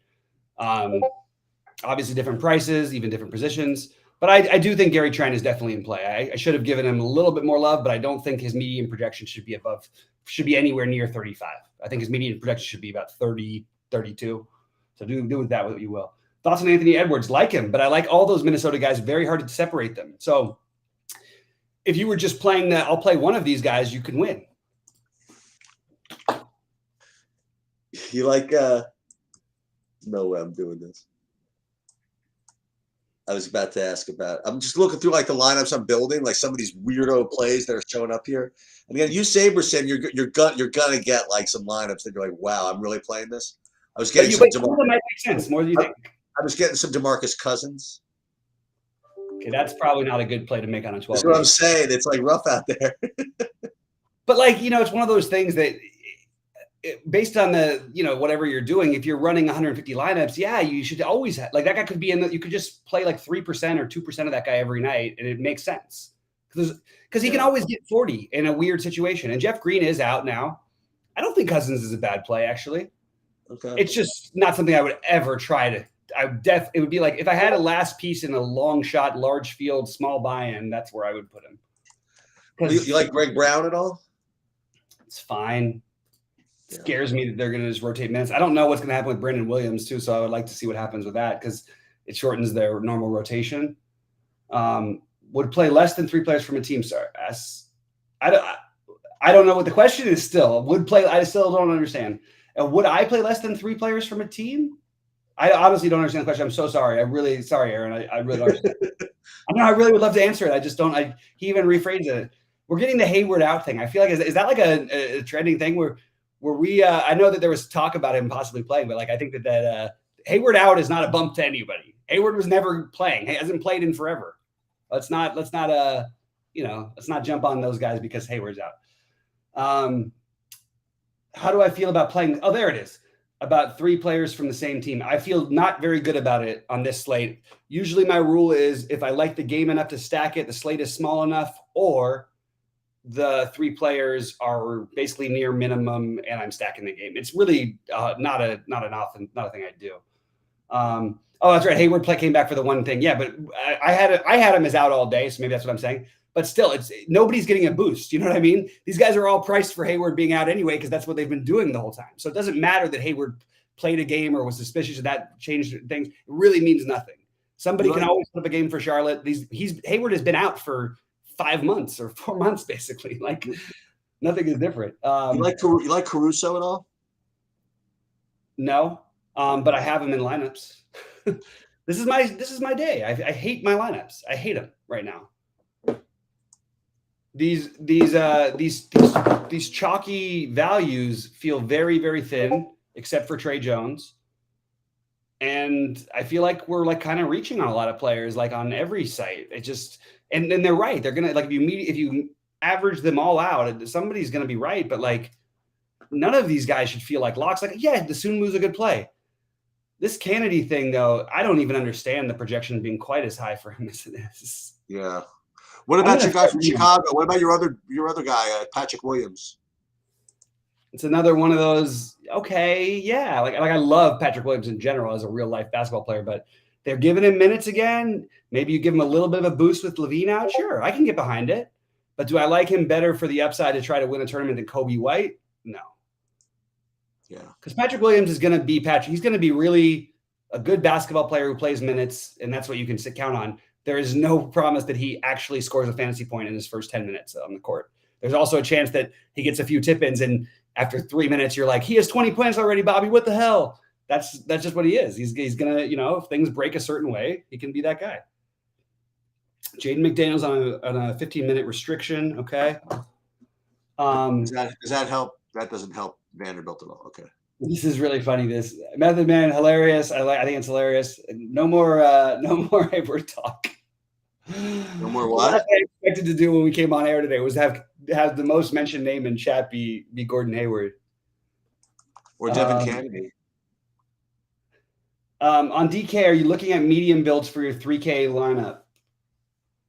Obviously different prices, even different positions. But I do think Gary Trent is definitely in play. I should have given him a little bit more love, but I don't think his median projection should be anywhere near 35. I think his median projection should be about 30, 32. So do with that what you will. Thoughts on Anthony Edwards? Like him, but I like all those Minnesota guys. Very hard to separate them. So if you were just playing I'll play one of these guys, you can win. You like no way I'm doing this. I was about to ask about. I'm just looking through like the lineups I'm building, like some of these weirdo plays that are showing up here. And again, you Saberson, you're gonna get like some lineups that you're like, wow, I'm really playing this. I was getting some. That might make sense more than you think. I was getting some DeMarcus Cousins. Okay, that's probably not a good play to make on a 12. That's what I'm saying. It's like rough out there. But like it's one of those things that. Based on the, whatever you're doing, if you're running 150 lineups, yeah, you should always have, like that guy could be you could just play like 3% or 2% of that guy every night. And it makes sense because he can always get 40 in a weird situation. And Jeff Green is out now. I don't think Cousins is a bad play, actually. Okay. It's just not something I would ever try to, it would be like, if I had a last piece in a long shot, large field, small buy-in, that's where I would put him. You like Greg Brown at all? It's fine. Scares me that they're going to just rotate minutes. I don't know what's going to happen with Brandon Williams too, so I would like to see what happens with that because it shortens their normal rotation. Would play less than 3 players from a team. Sorry, I don't know what the question is. Still, I still don't understand. Would I play less than 3 players from a team? I honestly don't understand the question. I'm so sorry. Sorry, Aaron. I really don't understand. I really would love to answer it. I just don't. He even rephrased it. We're getting the Hayward out thing. I feel like is that like a trending thing where we I know that there was talk about him possibly playing, but like I think that Hayward out is not a bump to anybody. Hayward was never playing. He hasn't played in forever. Let's not jump on those guys because Hayward's out. How do I feel about playing? Oh, there it is. About 3 players from the same team. I feel not very good about it on this slate. Usually my rule is if I like the game enough to stack it, the slate is small enough, or the 3 players are basically near minimum and I'm stacking the game. It's really not a thing I do. Oh, that's right. Hayward came back for the one thing. Yeah, but I had him as out all day. So maybe that's what I'm saying. But still, nobody's getting a boost. You know what I mean? These guys are all priced for Hayward being out anyway, because that's what they've been doing the whole time. So it doesn't matter that Hayward played a game or was suspicious of that changed things. It really means nothing. Somebody can always put up a game for Charlotte. Hayward has been out for 5 months or 4 months, basically. Like nothing is different. You like Caruso at all? No, but I have him in lineups. This is my day. I hate my lineups. I hate them right now. These chalky values feel very, very thin, except for Trey Jones. And I feel like we're like kind of reaching on a lot of players, like on every site. And then they're right. They're gonna like if you average them all out, somebody's gonna be right. But like none of these guys should feel like locks. Like, yeah, the Sunwoo's a good play. This Kennedy thing, though, I don't even understand the projection being quite as high for him as it is. Yeah. What about your guy from Chicago? What about your other guy, Patrick Williams? It's another one of those. Okay, yeah, like I love Patrick Williams in general as a real life basketball player, but they're giving him minutes again. Maybe you give him a little bit of a boost with LaVine out. Sure, I can get behind it. But do I like him better for the upside to try to win a tournament than Kobe White? No. Yeah. Because Patrick Williams is going to be Patrick. He's going to be really a good basketball player who plays minutes, and that's what you can count on. There is no promise that he actually scores a fantasy point in his first 10 minutes on the court. There's also a chance that he gets a few tip-ins, and after 3 minutes, you're like, he has 20 points already, Bobby. What the hell? That's just what he is. He's going to, if things break a certain way, he can be that guy. Jaden McDaniels on a 15-minute restriction. Okay. Does that help? That doesn't help Vanderbilt at all. Okay. This is really funny. This Method Man, hilarious. I think it's hilarious. No more Hayward talk. No more what? I expected to do when we came on air today was have the most mentioned name in chat be Gordon Hayward or Devin Kennedy. On DK, are you looking at medium builds for your 3K lineup?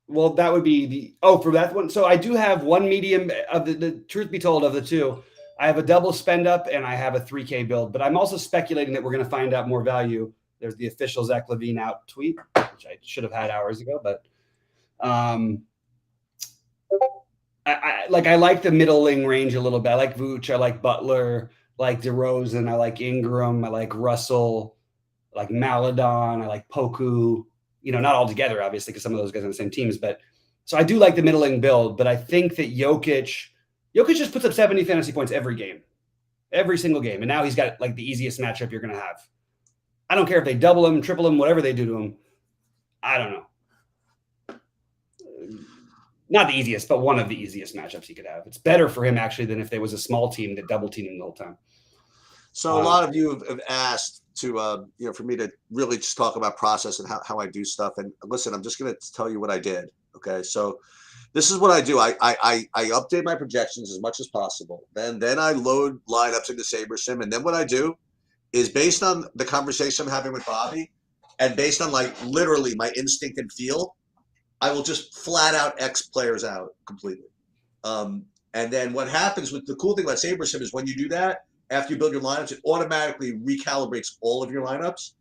Well, that would be for that one. So I do have one medium of the truth be told of the two. I have a double spend up and I have a 3K build, but I'm also speculating that we're going to find out more value. There's the official Zach LaVine out tweet, which I should have had hours ago, but I like the middling range a little bit. I like Vooch, I like Butler, I like DeRozan, I like Ingram, I like Russell, I like Maladon, I like Poku. Not all together, obviously, because some of those guys are on the same teams. But so I do like the middling build, but I think that Jokic just puts up 70 fantasy points every single game. And now he's got like the easiest matchup you're going to have. I don't care if they double him, triple him, whatever they do to him. I don't know. Not the easiest, but one of the easiest matchups he could have. It's better for him actually than if there was a small team that double teamed him the whole time. So a lot of you have asked to, for me to really just talk about process and how I do stuff. And listen, I'm just going to tell you what I did. Okay. So this is what I do. I update my projections as much as possible. Then I load lineups into SaberSim. And then what I do is based on the conversation I'm having with Bobby and based on like literally my instinct and feel, I will just flat out X players out completely. And then what happens with the cool thing about SaberSim is when you do that, after you build your lineups, it automatically recalibrates all of your lineups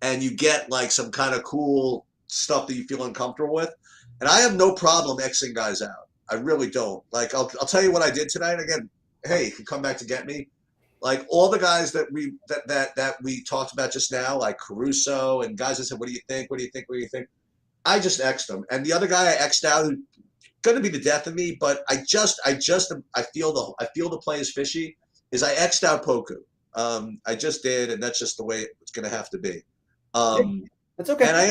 and you get like some kind of cool stuff that you feel uncomfortable with. And I have no problem Xing guys out. I really don't. Like, I'll tell you what I did tonight. Again, hey, you can come back to get me. Like all the guys that we talked about just now, like Caruso and guys that said, what do you think? What do you think? What do you think? I just X'd them. And the other guy I X'd out who's going to be the death of me, but I feel the play is fishy. Is I X'd out Poku. I just did, and that's just the way it's going to have to be. That's okay. And I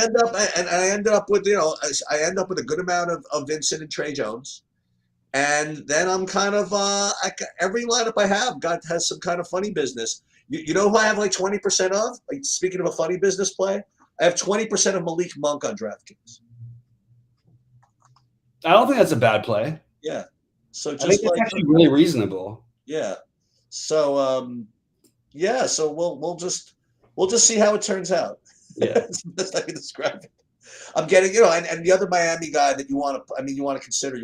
ended up with a good amount of Vincent and Trey Jones, and then I'm kind of every lineup I have has some kind of funny business. You know who I have like 20% of? Like speaking of a funny business play, I have 20% of Malik Monk on DraftKings. I don't think that's a bad play. Yeah. So I think it's actually really reasonable. Yeah. So so we'll just see how it turns out. Yeah. That's the best I can describe it. I'm getting, and the other Miami guy that you want to consider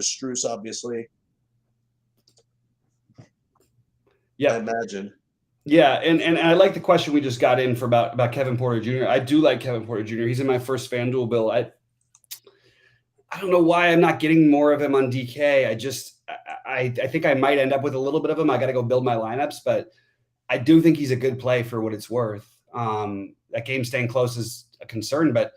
Strus, obviously. Yeah. I imagine. Yeah, and I like the question we just got in for about Kevin Porter Jr. I do like Kevin Porter Jr. He's in my first FanDuel bill. I don't know why I'm not getting more of him on DK. I think I might end up with a little bit of him. I got to go build my lineups, but I do think he's a good play for what it's worth. That game staying close is a concern, but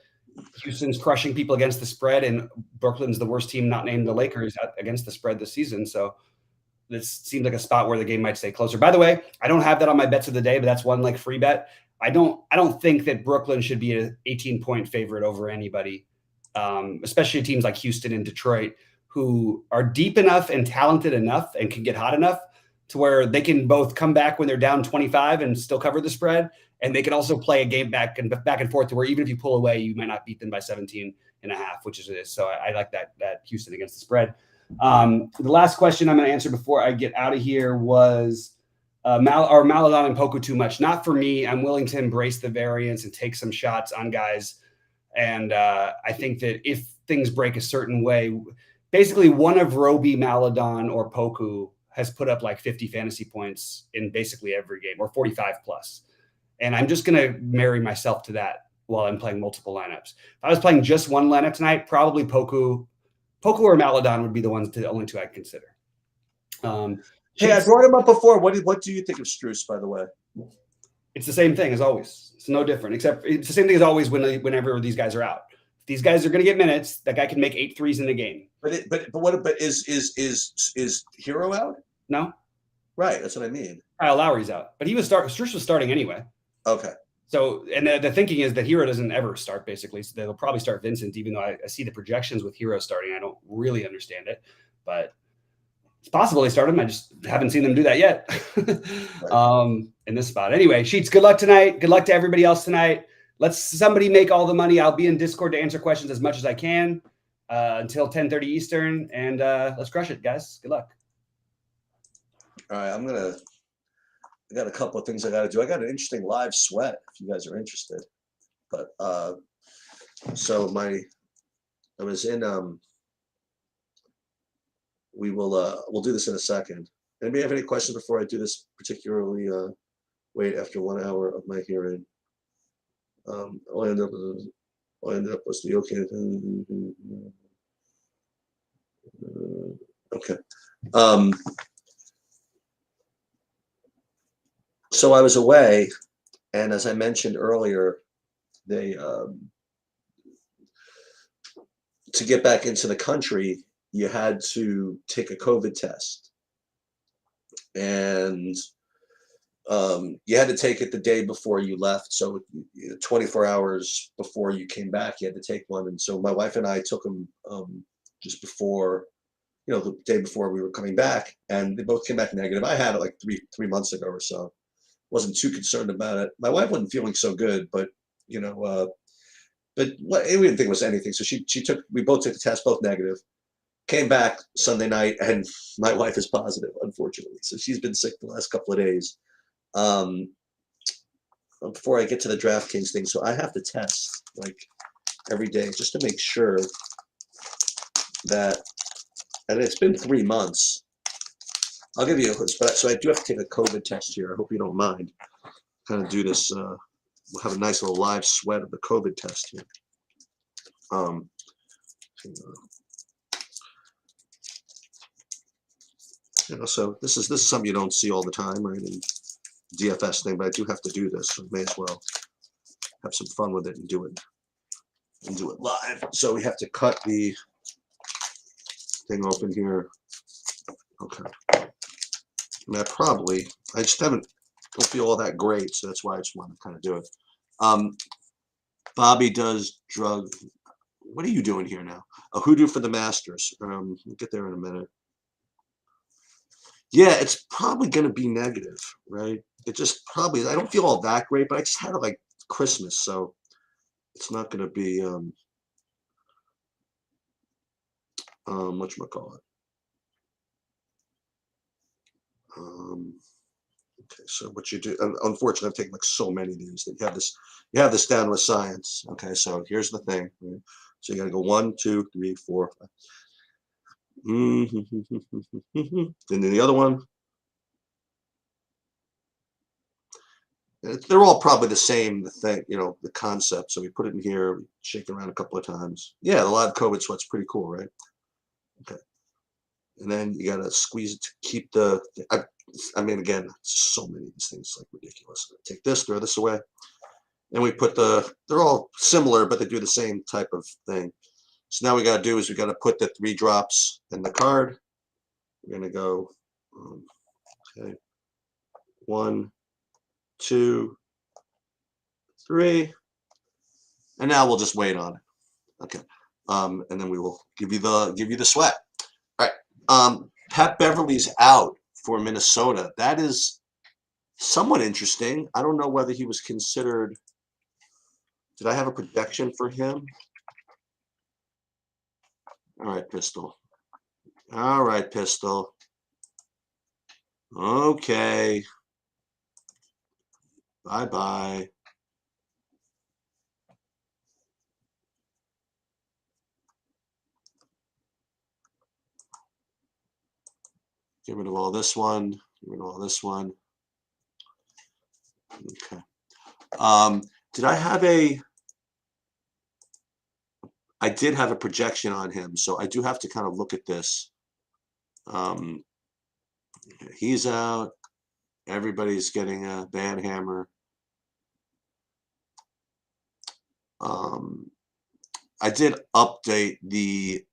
Houston's crushing people against the spread, and Brooklyn's the worst team not named the Lakers against the spread this season. So this seems like a spot where the game might stay closer. By the way, I don't have that on my bets of the day, but that's one like free bet. I don't think that Brooklyn should be an 18-point favorite over anybody, especially teams like Houston and Detroit, who are deep enough and talented enough and can get hot enough to where they can both come back when they're down 25 and still cover the spread. And they can also play a game back and forth to where even if you pull away, you might not beat them by 17 and a half, which is it. So I like that Houston against the spread. The last question I'm going to answer before I get out of here was Maladon and Poku too much? Not for me. I'm willing to embrace the variance and take some shots on guys. And I think that if things break a certain way, basically one of Roby, Maladon, or Poku has put up like 50 fantasy points in basically every game, or 45 plus. And I'm just going to marry myself to that while I'm playing multiple lineups. If I was playing just one lineup tonight, probably Poku or Maladon would be the only two I'd consider. Hey, I brought him up before. What do you think of Strus, by the way? It's the same thing as always. It's no different, except it's the same thing as always whenever these guys are out. If these guys are going to get minutes, that guy can make 8 threes in the game. But is Hero out? No. Right, that's what I mean. Kyle Lowry's out, but Strus was starting anyway. Okay. So, and the thinking is that Hero doesn't ever start, basically. So they'll probably start Vincent, even though I see the projections with Hero starting. I don't really understand it, but it's possible they start him. I just haven't seen them do that yet in this spot. Anyway, Sheets, good luck tonight. Good luck to everybody else tonight. Let's somebody make all the money. I'll be in Discord to answer questions as much as I can until 10:30 Eastern, and let's crush it, guys. Good luck. All right, I got a couple of things I got to do. I got an interesting live sweat if you guys are interested. But so I was in we'll do this in a second. Anybody have any questions before I do this, particularly wait after 1 hour of my hearing? All I ended up was the okay. Okay. So I was away, and as I mentioned earlier, they to get back into the country, you had to take a COVID test, and you had to take it the day before you left. So 24 hours before you came back, you had to take one. And so my wife and I took them just before, the day before we were coming back, and they both came back negative. I had it like three months ago or so. Wasn't too concerned about it. My wife wasn't feeling so good, but we didn't think it was anything. So we both took the test, both negative. Came back Sunday night, and my wife is positive, unfortunately. So she's been sick the last couple of days. Before I get to the DraftKings thing, so I have to test like every day just to make sure that, and it's been 3 months. I'll give you so I do have to take a COVID test here. I hope you don't mind. Kind of do this. We'll have a nice little live sweat of the COVID test here. So this is something you don't see all the time, right? In DFS thing, but I do have to do this. So may as well have some fun with it and do it live. So we have to cut the thing open here. Okay. I just don't feel all that great, so that's why I just want to kind of do it. Bobby does drug. What are you doing here now? A hoodoo for the Masters. We'll get there in a minute. Yeah, it's probably going to be negative, right? It just probably, I don't feel all that great, but I just had it like Christmas, so it's not going to be, whatchamacallit. Okay, so what you do, unfortunately, I've taken like so many of these that you have this down with science. Okay, so here's the thing. Right? So you got to go 1, 2, 3, 4, 5. And then the other one. They're all probably the same thing, the concept. So we put it in here, we shake it around a couple of times. Yeah, the live COVID sweat's pretty cool, right? Okay. And then you got to squeeze it to keep again, it's just so many of these things, like ridiculous. Take this, throw this away. And we put they're all similar, but they do the same type of thing. So now we got to do is we got to put the 3 drops in the card. We're going to go, okay, 1, 2, 3. And now we'll just wait on it. Okay. And then we will give you the sweat. All right. Pat Beverly's out for Minnesota. That is somewhat interesting. I don't know whether he was considered. Did I have a projection for him? All right, Pistol. All right, Pistol. Okay. Bye-bye. Get rid of all this one. Get rid of all this one. Okay. Did I have a? I did have a projection on him, so I do have to kind of look at this. He's out. Everybody's getting a bad hammer. I did update the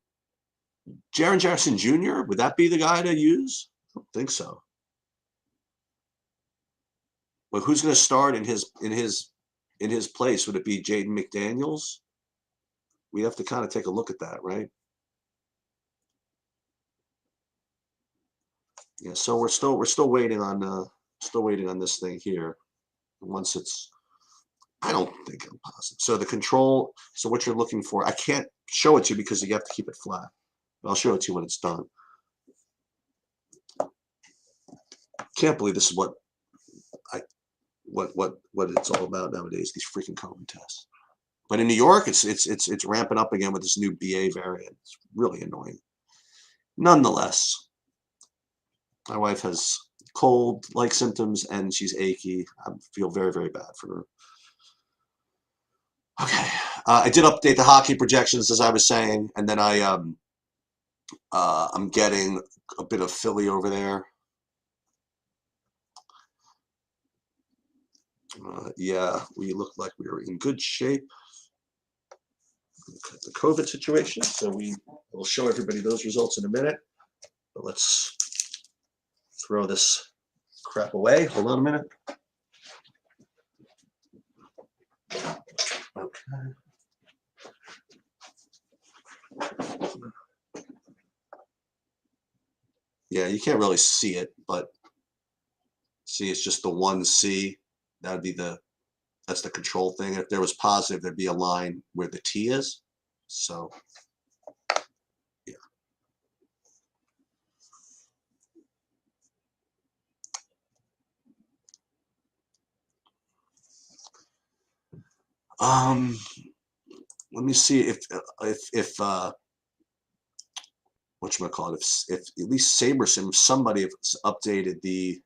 Jaren Jackson Jr. Would that be the guy to use? I don't think so. Well, who's going to start in his place? Would it be Jaden McDaniels? We have to kind of take a look at that, right? Yeah. So we're still waiting on this thing here. Once it's, I don't think I'm positive. So the control. So what you're looking for, I can't show it to you because you have to keep it flat. But I'll show it to you when it's done. Can't believe this is what it's all about nowadays. These freaking COVID tests. But in New York, it's ramping up again with this new BA variant. It's really annoying. Nonetheless, my wife has cold-like symptoms and she's achy. I feel very, very bad for her. Okay, I did update the hockey projections as I was saying, and then I'm getting a bit of Philly over there. Yeah, we look like we are in good shape. The COVID situation, so we will show everybody those results in a minute. But let's throw this crap away. Hold on a minute. Okay. Yeah, you can't really see it, but see, it's just the 1C. That'd be that's the control thing. If there was positive, there'd be a line where the T is. So, yeah. Let me see if whatchamacallit, if at least SaberSim, somebody has updated the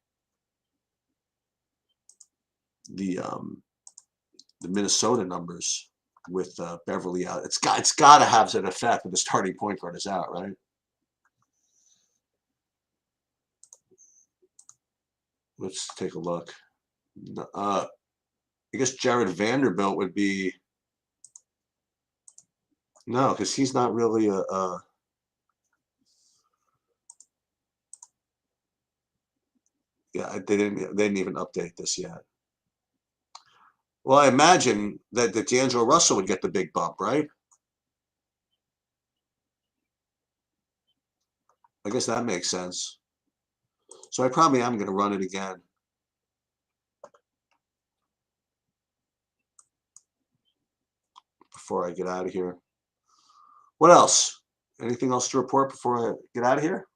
Minnesota numbers with Beverly out. It's got to have an effect when the starting point guard is out, right? Let's take a look. I guess Jared Vanderbilt would be no, because he's not really a yeah. They didn't even update this yet. Well, I imagine that D'Angelo Russell would get the big bump, right? I guess that makes sense. So I probably am going to run it again. Before I get out of here. What else? Anything else to report before I get out of here?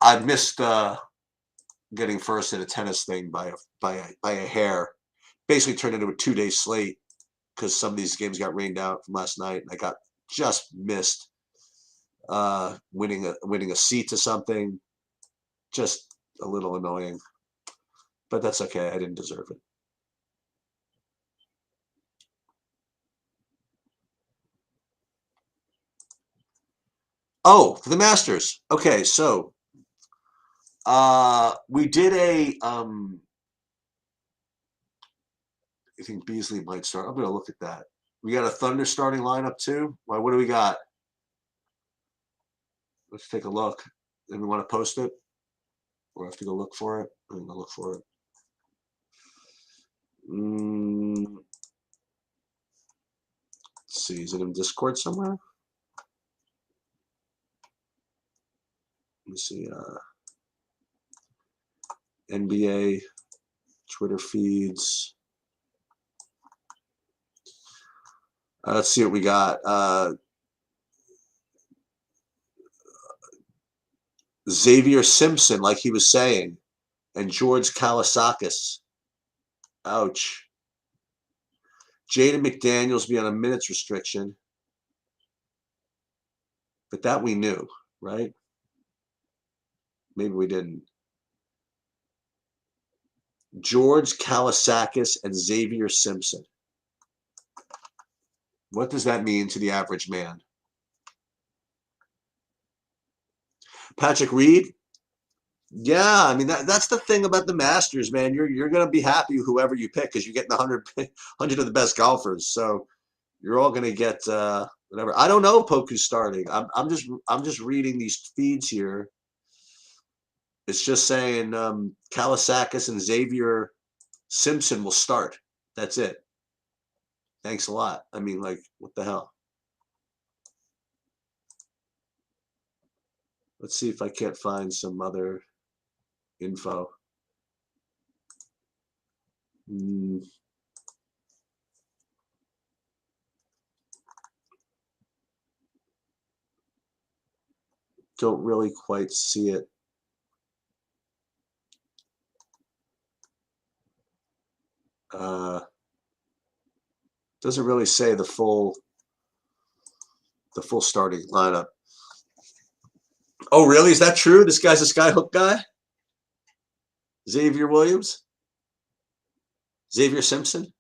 I missed getting first at a tennis thing by a hair. Basically turned into a 2-day slate because some of these games got rained out from last night, and I just missed winning a seat to something. Just a little annoying, but that's okay. I didn't deserve it. Oh, the Masters. Okay, so we did a I think Beasley might start. I'm going to look at that. We got a Thunder starting lineup too. Why? What do we got? Let's take a look. And we want to post it, or have to go look for it. I'm going to look for it. Let's see. Is it in Discord somewhere? Let me see. NBA Twitter feeds. Let's see what we got. Xavier Simpson, like he was saying, and George Kalasakis. Ouch. Jaden McDaniels be on a minutes restriction. But that we knew, right? Maybe we didn't. George Kalasakis and Xavier Simpson. What does that mean to the average man? Patrick Reed? Yeah, I mean that's the thing about the Masters, man. You're gonna be happy whoever you pick because you're getting 100 of the best golfers. So you're all gonna get whatever. I don't know Poku's starting. I'm just reading these feeds here. It's just saying Kalasakis and Xavier Simpson will start. That's it. Thanks a lot. I mean, like, what the hell? Let's see if I can't find some other info. Don't really quite see it. Doesn't really say the full starting lineup. Oh, really? Is that true? This guy's a skyhook guy? Xavier Williams? Xavier Simpson?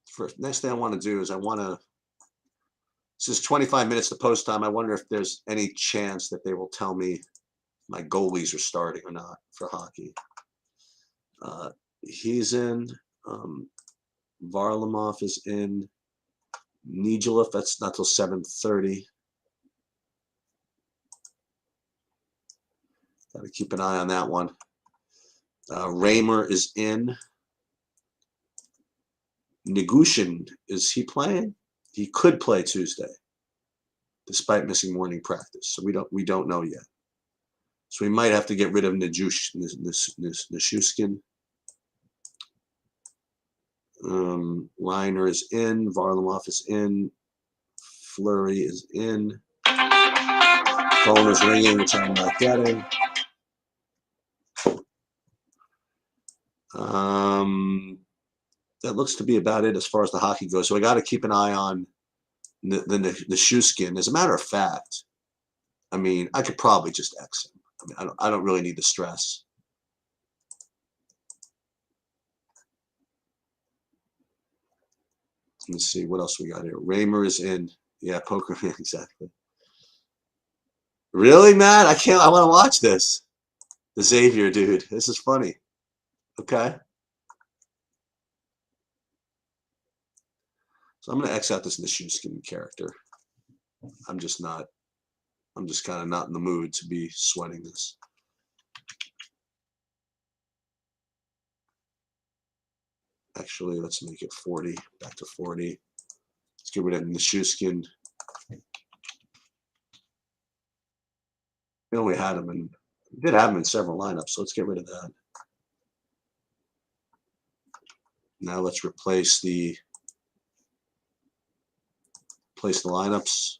First, next thing I want to do is this is 25 minutes to post time. I wonder if there's any chance that they will tell me my goalies are starting or not for hockey. He's in. Varlamov is in. Nijilov, that's not till 7:30. Got to keep an eye on that one. Raymer is in. Negushin, is he playing? He could play Tuesday, despite missing morning practice. So we don't know yet. So we might have to get rid of Nichushkin. Reiner is in. Varlamov is in. Fleury is in. Phone is ringing, which I'm not getting. That looks to be about it as far as the hockey goes. So I got to keep an eye on the Nichushkin. As a matter of fact, I mean, I could probably just X him. I mean, I don't really need the stress. Let's see what else we got here. Raymer is in. Yeah, poker man, exactly. Really, Matt? I want to watch this. The Xavier dude. This is funny. Okay. So I'm going to X out this Nichushkin character. I'm just kind of not in the mood to be sweating this. Actually, let's make it 40. Back to 40. Let's get rid of Nichushkin. We only had him we did have him in several lineups, so let's get rid of that. Now let's replace the lineups.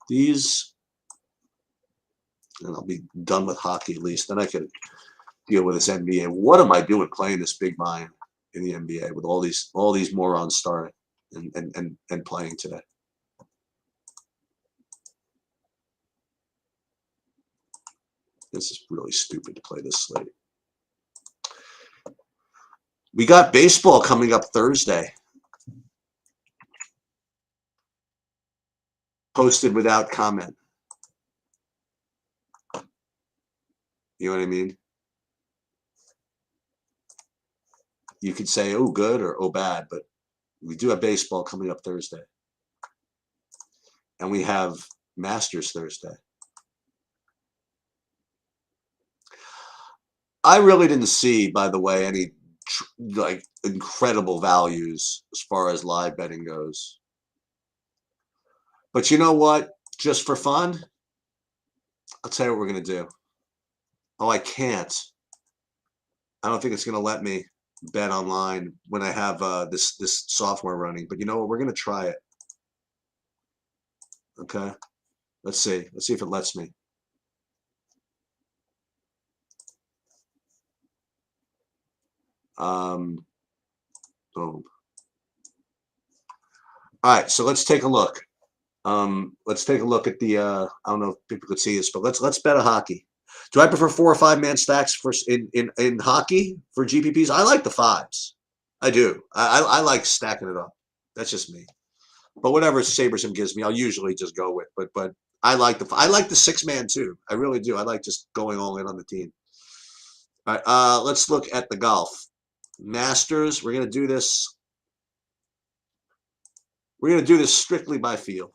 These, and I'll be done with hockey at least. Then I could deal with this NBA. What am I doing playing this big mind in the NBA with all these morons starting and playing today? This is really stupid to play this slate. We got baseball coming up Thursday. Posted without comment. You know what I mean? You could say, oh, good or oh, bad, but we do have baseball coming up Thursday. And we have Masters Thursday. I really didn't see, by the way, any like incredible values as far as live betting goes. But you know what? Just for fun, I'll tell you what we're gonna do. Oh, I can't. I don't think it's gonna let me bet online when I have this software running. But you know what? We're gonna try it. Okay. Let's see. Let's see if it lets me. Boom. All right. So let's take a look. Let's take a look at the. I don't know if people could see this, but let's bet a hockey. Do I prefer 4 or 5 man stacks for in hockey for GPPs? I like the 5s. I do. I like stacking it up. That's just me. But whatever Sabersim gives me, I'll usually just go with. But I like the 6-man too. I really do. I like just going all in on the team. All right. Let's look at the golf Masters. We're gonna do this. We're gonna do this strictly by feel.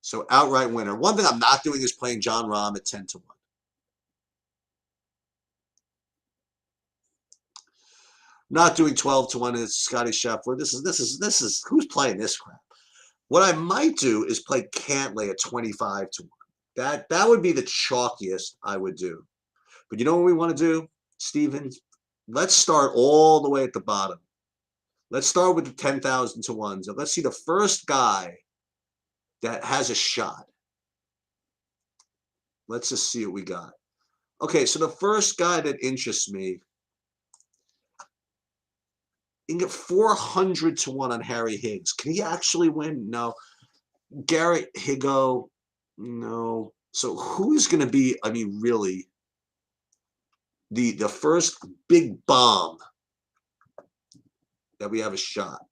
So outright winner. One thing I'm not doing is playing Jon Rahm at 10-1. Not doing 12-1 as Scotty Scheffler. This is who's playing this crap. What I might do is play Cantlay at 25-1. That would be the chalkiest I would do. But you know what we want to do, Steven? Let's start all the way at the bottom. Let's start with the 10,000 to 1s. So let's see the first guy that has a shot. Let's just see what we got. Okay, so the first guy that interests me, you can get 400 to 1 on Harry Higgs. Can he actually win? No. Garrett Higgo, no. So who's going to be, I mean, really, the first big bomb that we have a shot?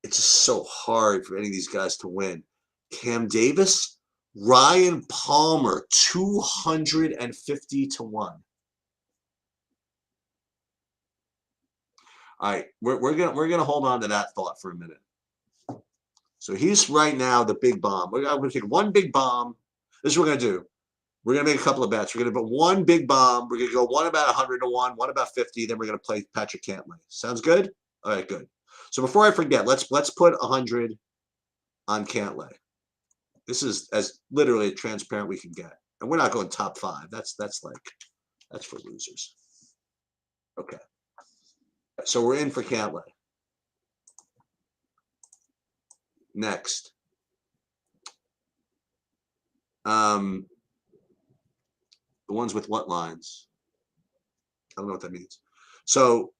It's just so hard for any of these guys to win. Cam Davis, Ryan Palmer, 250 to 1. All right, we're gonna hold on to that thought for a minute. So he's right now the big bomb. We're gonna take one big bomb. This is what we're gonna do. We're gonna make a couple of bets. We're gonna put one big bomb. We're gonna go one about 100 to 1, one about 50. Then we're gonna play Patrick Cantlay. Sounds good? All right, good. So before I forget, let's put 100 on Cantlay. This is as literally transparent we can get, and we're not going top 5. That's for losers. Okay. So we're in for Cantlay. Next. The ones with what lines? I don't know what that means. So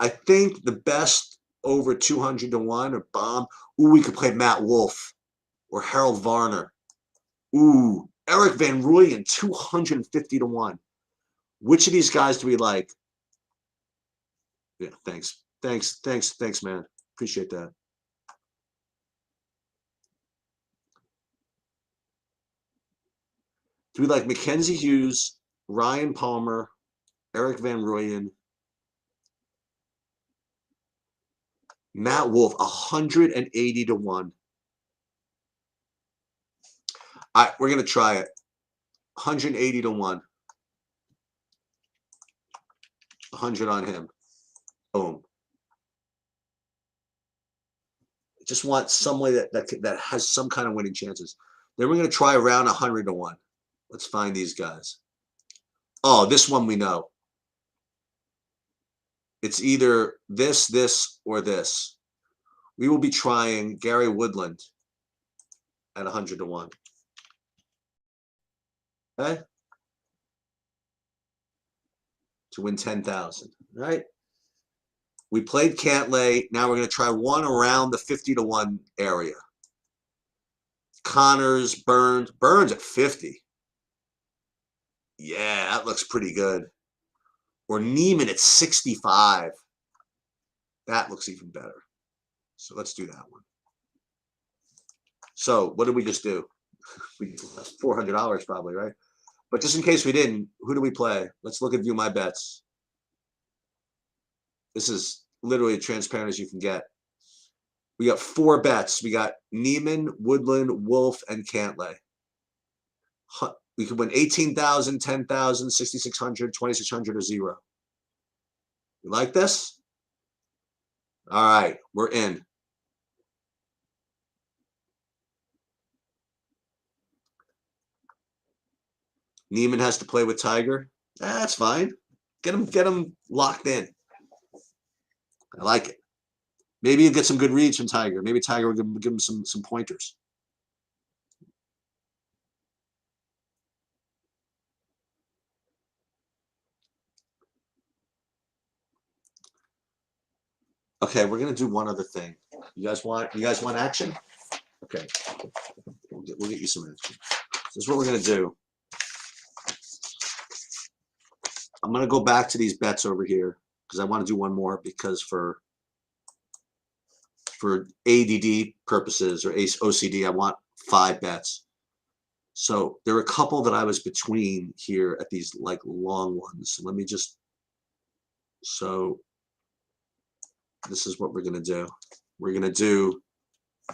I think the best over 200 to 1 or bomb. Ooh, we could play Matt Wolff or Harold Varner. Ooh, Eric Van Rooyen, 250 to 1. Which of these guys do we like? Yeah, thanks, man. Appreciate that. Do we like Mackenzie Hughes, Ryan Palmer, Eric Van Rooyen, Matt Wolff, 180 to 1. All right, we're gonna try it. 180 to 1. 100 on him. Boom. Just want some way that has some kind of winning chances. Then we're gonna try around 100 to 1. Let's find these guys. Oh, this one we know. It's either this, or this. We will be trying Gary Woodland at 100 to 1. Okay? To win 10,000, right? We played Cantlay. Now we're going to try one around the 50 to 1 area. Connors, Burns at 50. Yeah, that looks pretty good. Or Neiman at 65. That looks even better. So let's do that one. So what did we just do? We lost $400 probably, right? But just in case we didn't, who do we play? Let's look at View My Bets. This is literally as transparent as you can get. We got 4 bets. We got Neiman, Woodland, Wolff, and Cantlay. We could win 18,000, 10,000, 6,600, 2,600, or zero. You like this? All right, we're in. Neiman has to play with Tiger. That's fine. Get him locked in. I like it. Maybe you get some good reads from Tiger. Maybe Tiger will give him some pointers. Okay, we're gonna do one other thing. You guys want action? Okay, we'll get you some action. This is what we're gonna do. I'm gonna go back to these bets over here because I want to do one more because for ADD purposes or OCD, I want 5 bets. So there are a couple that I was between here at these like long ones. Let me just. So this is what we're gonna do. We're gonna do,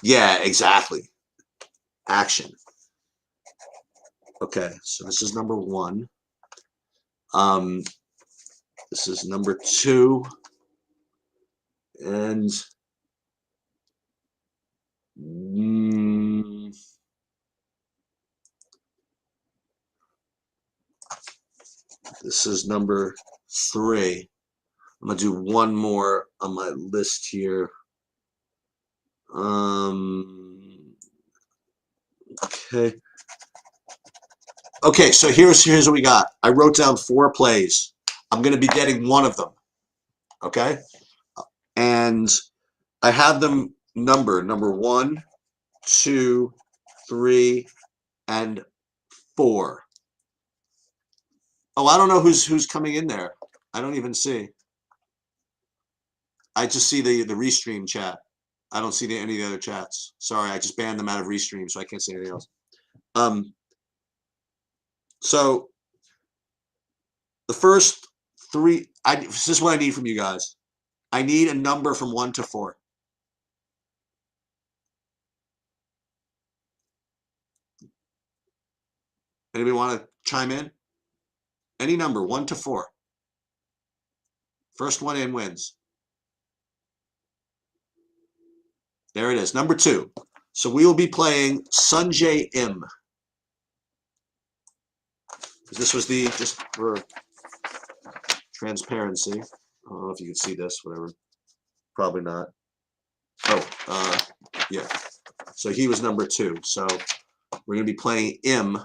yeah, exactly. Action. Okay, so this is number 1. This is number 2, and this is number 3. I'm gonna do one more on my list here. Okay. Okay, so here's what we got. I wrote down 4 plays. I'm gonna be getting one of them. Okay, and I have them number 1, 2, 3, and 4. Oh, I don't know who's coming in there. I don't even see. I just see the Restream chat. I don't see any of the other chats. Sorry, I just banned them out of Restream, so I can't see anything else. So the first 3, this is what I need from you guys. I need a number from 1 to 4. Anybody want to chime in? Any number, 1 to 4. First one in wins. There it is, number 2. So we will be playing Sungjae Im. This was just for transparency. I don't know if you can see this, whatever. Probably not. Oh, yeah. So he was number 2. So we're going to be playing Im.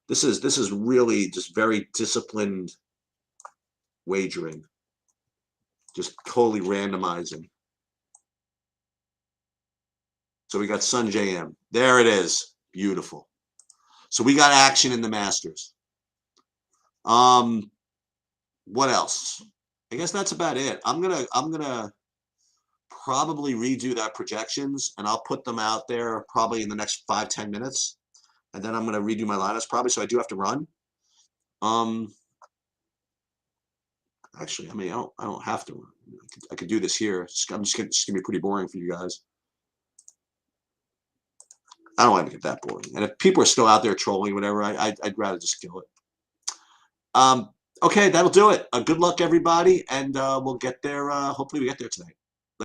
This is really just very disciplined wagering. Just totally randomizing. So we got Sungjae Im. There it is. Beautiful. So we got action in the Masters. What else? I guess that's about it. I'm gonna probably redo that projections, and I'll put them out there probably in the next 5-10 minutes, and then I'm gonna redo my lineups probably. So I do have to run. Actually, I mean, I don't have to run. I could do this here. It's gonna be pretty boring for you guys. I don't want to get that boring. And if people are still out there trolling, whatever, I'd rather just kill it. Okay, that'll do it. Good luck, everybody, and we'll get there. Hopefully, we get there tonight.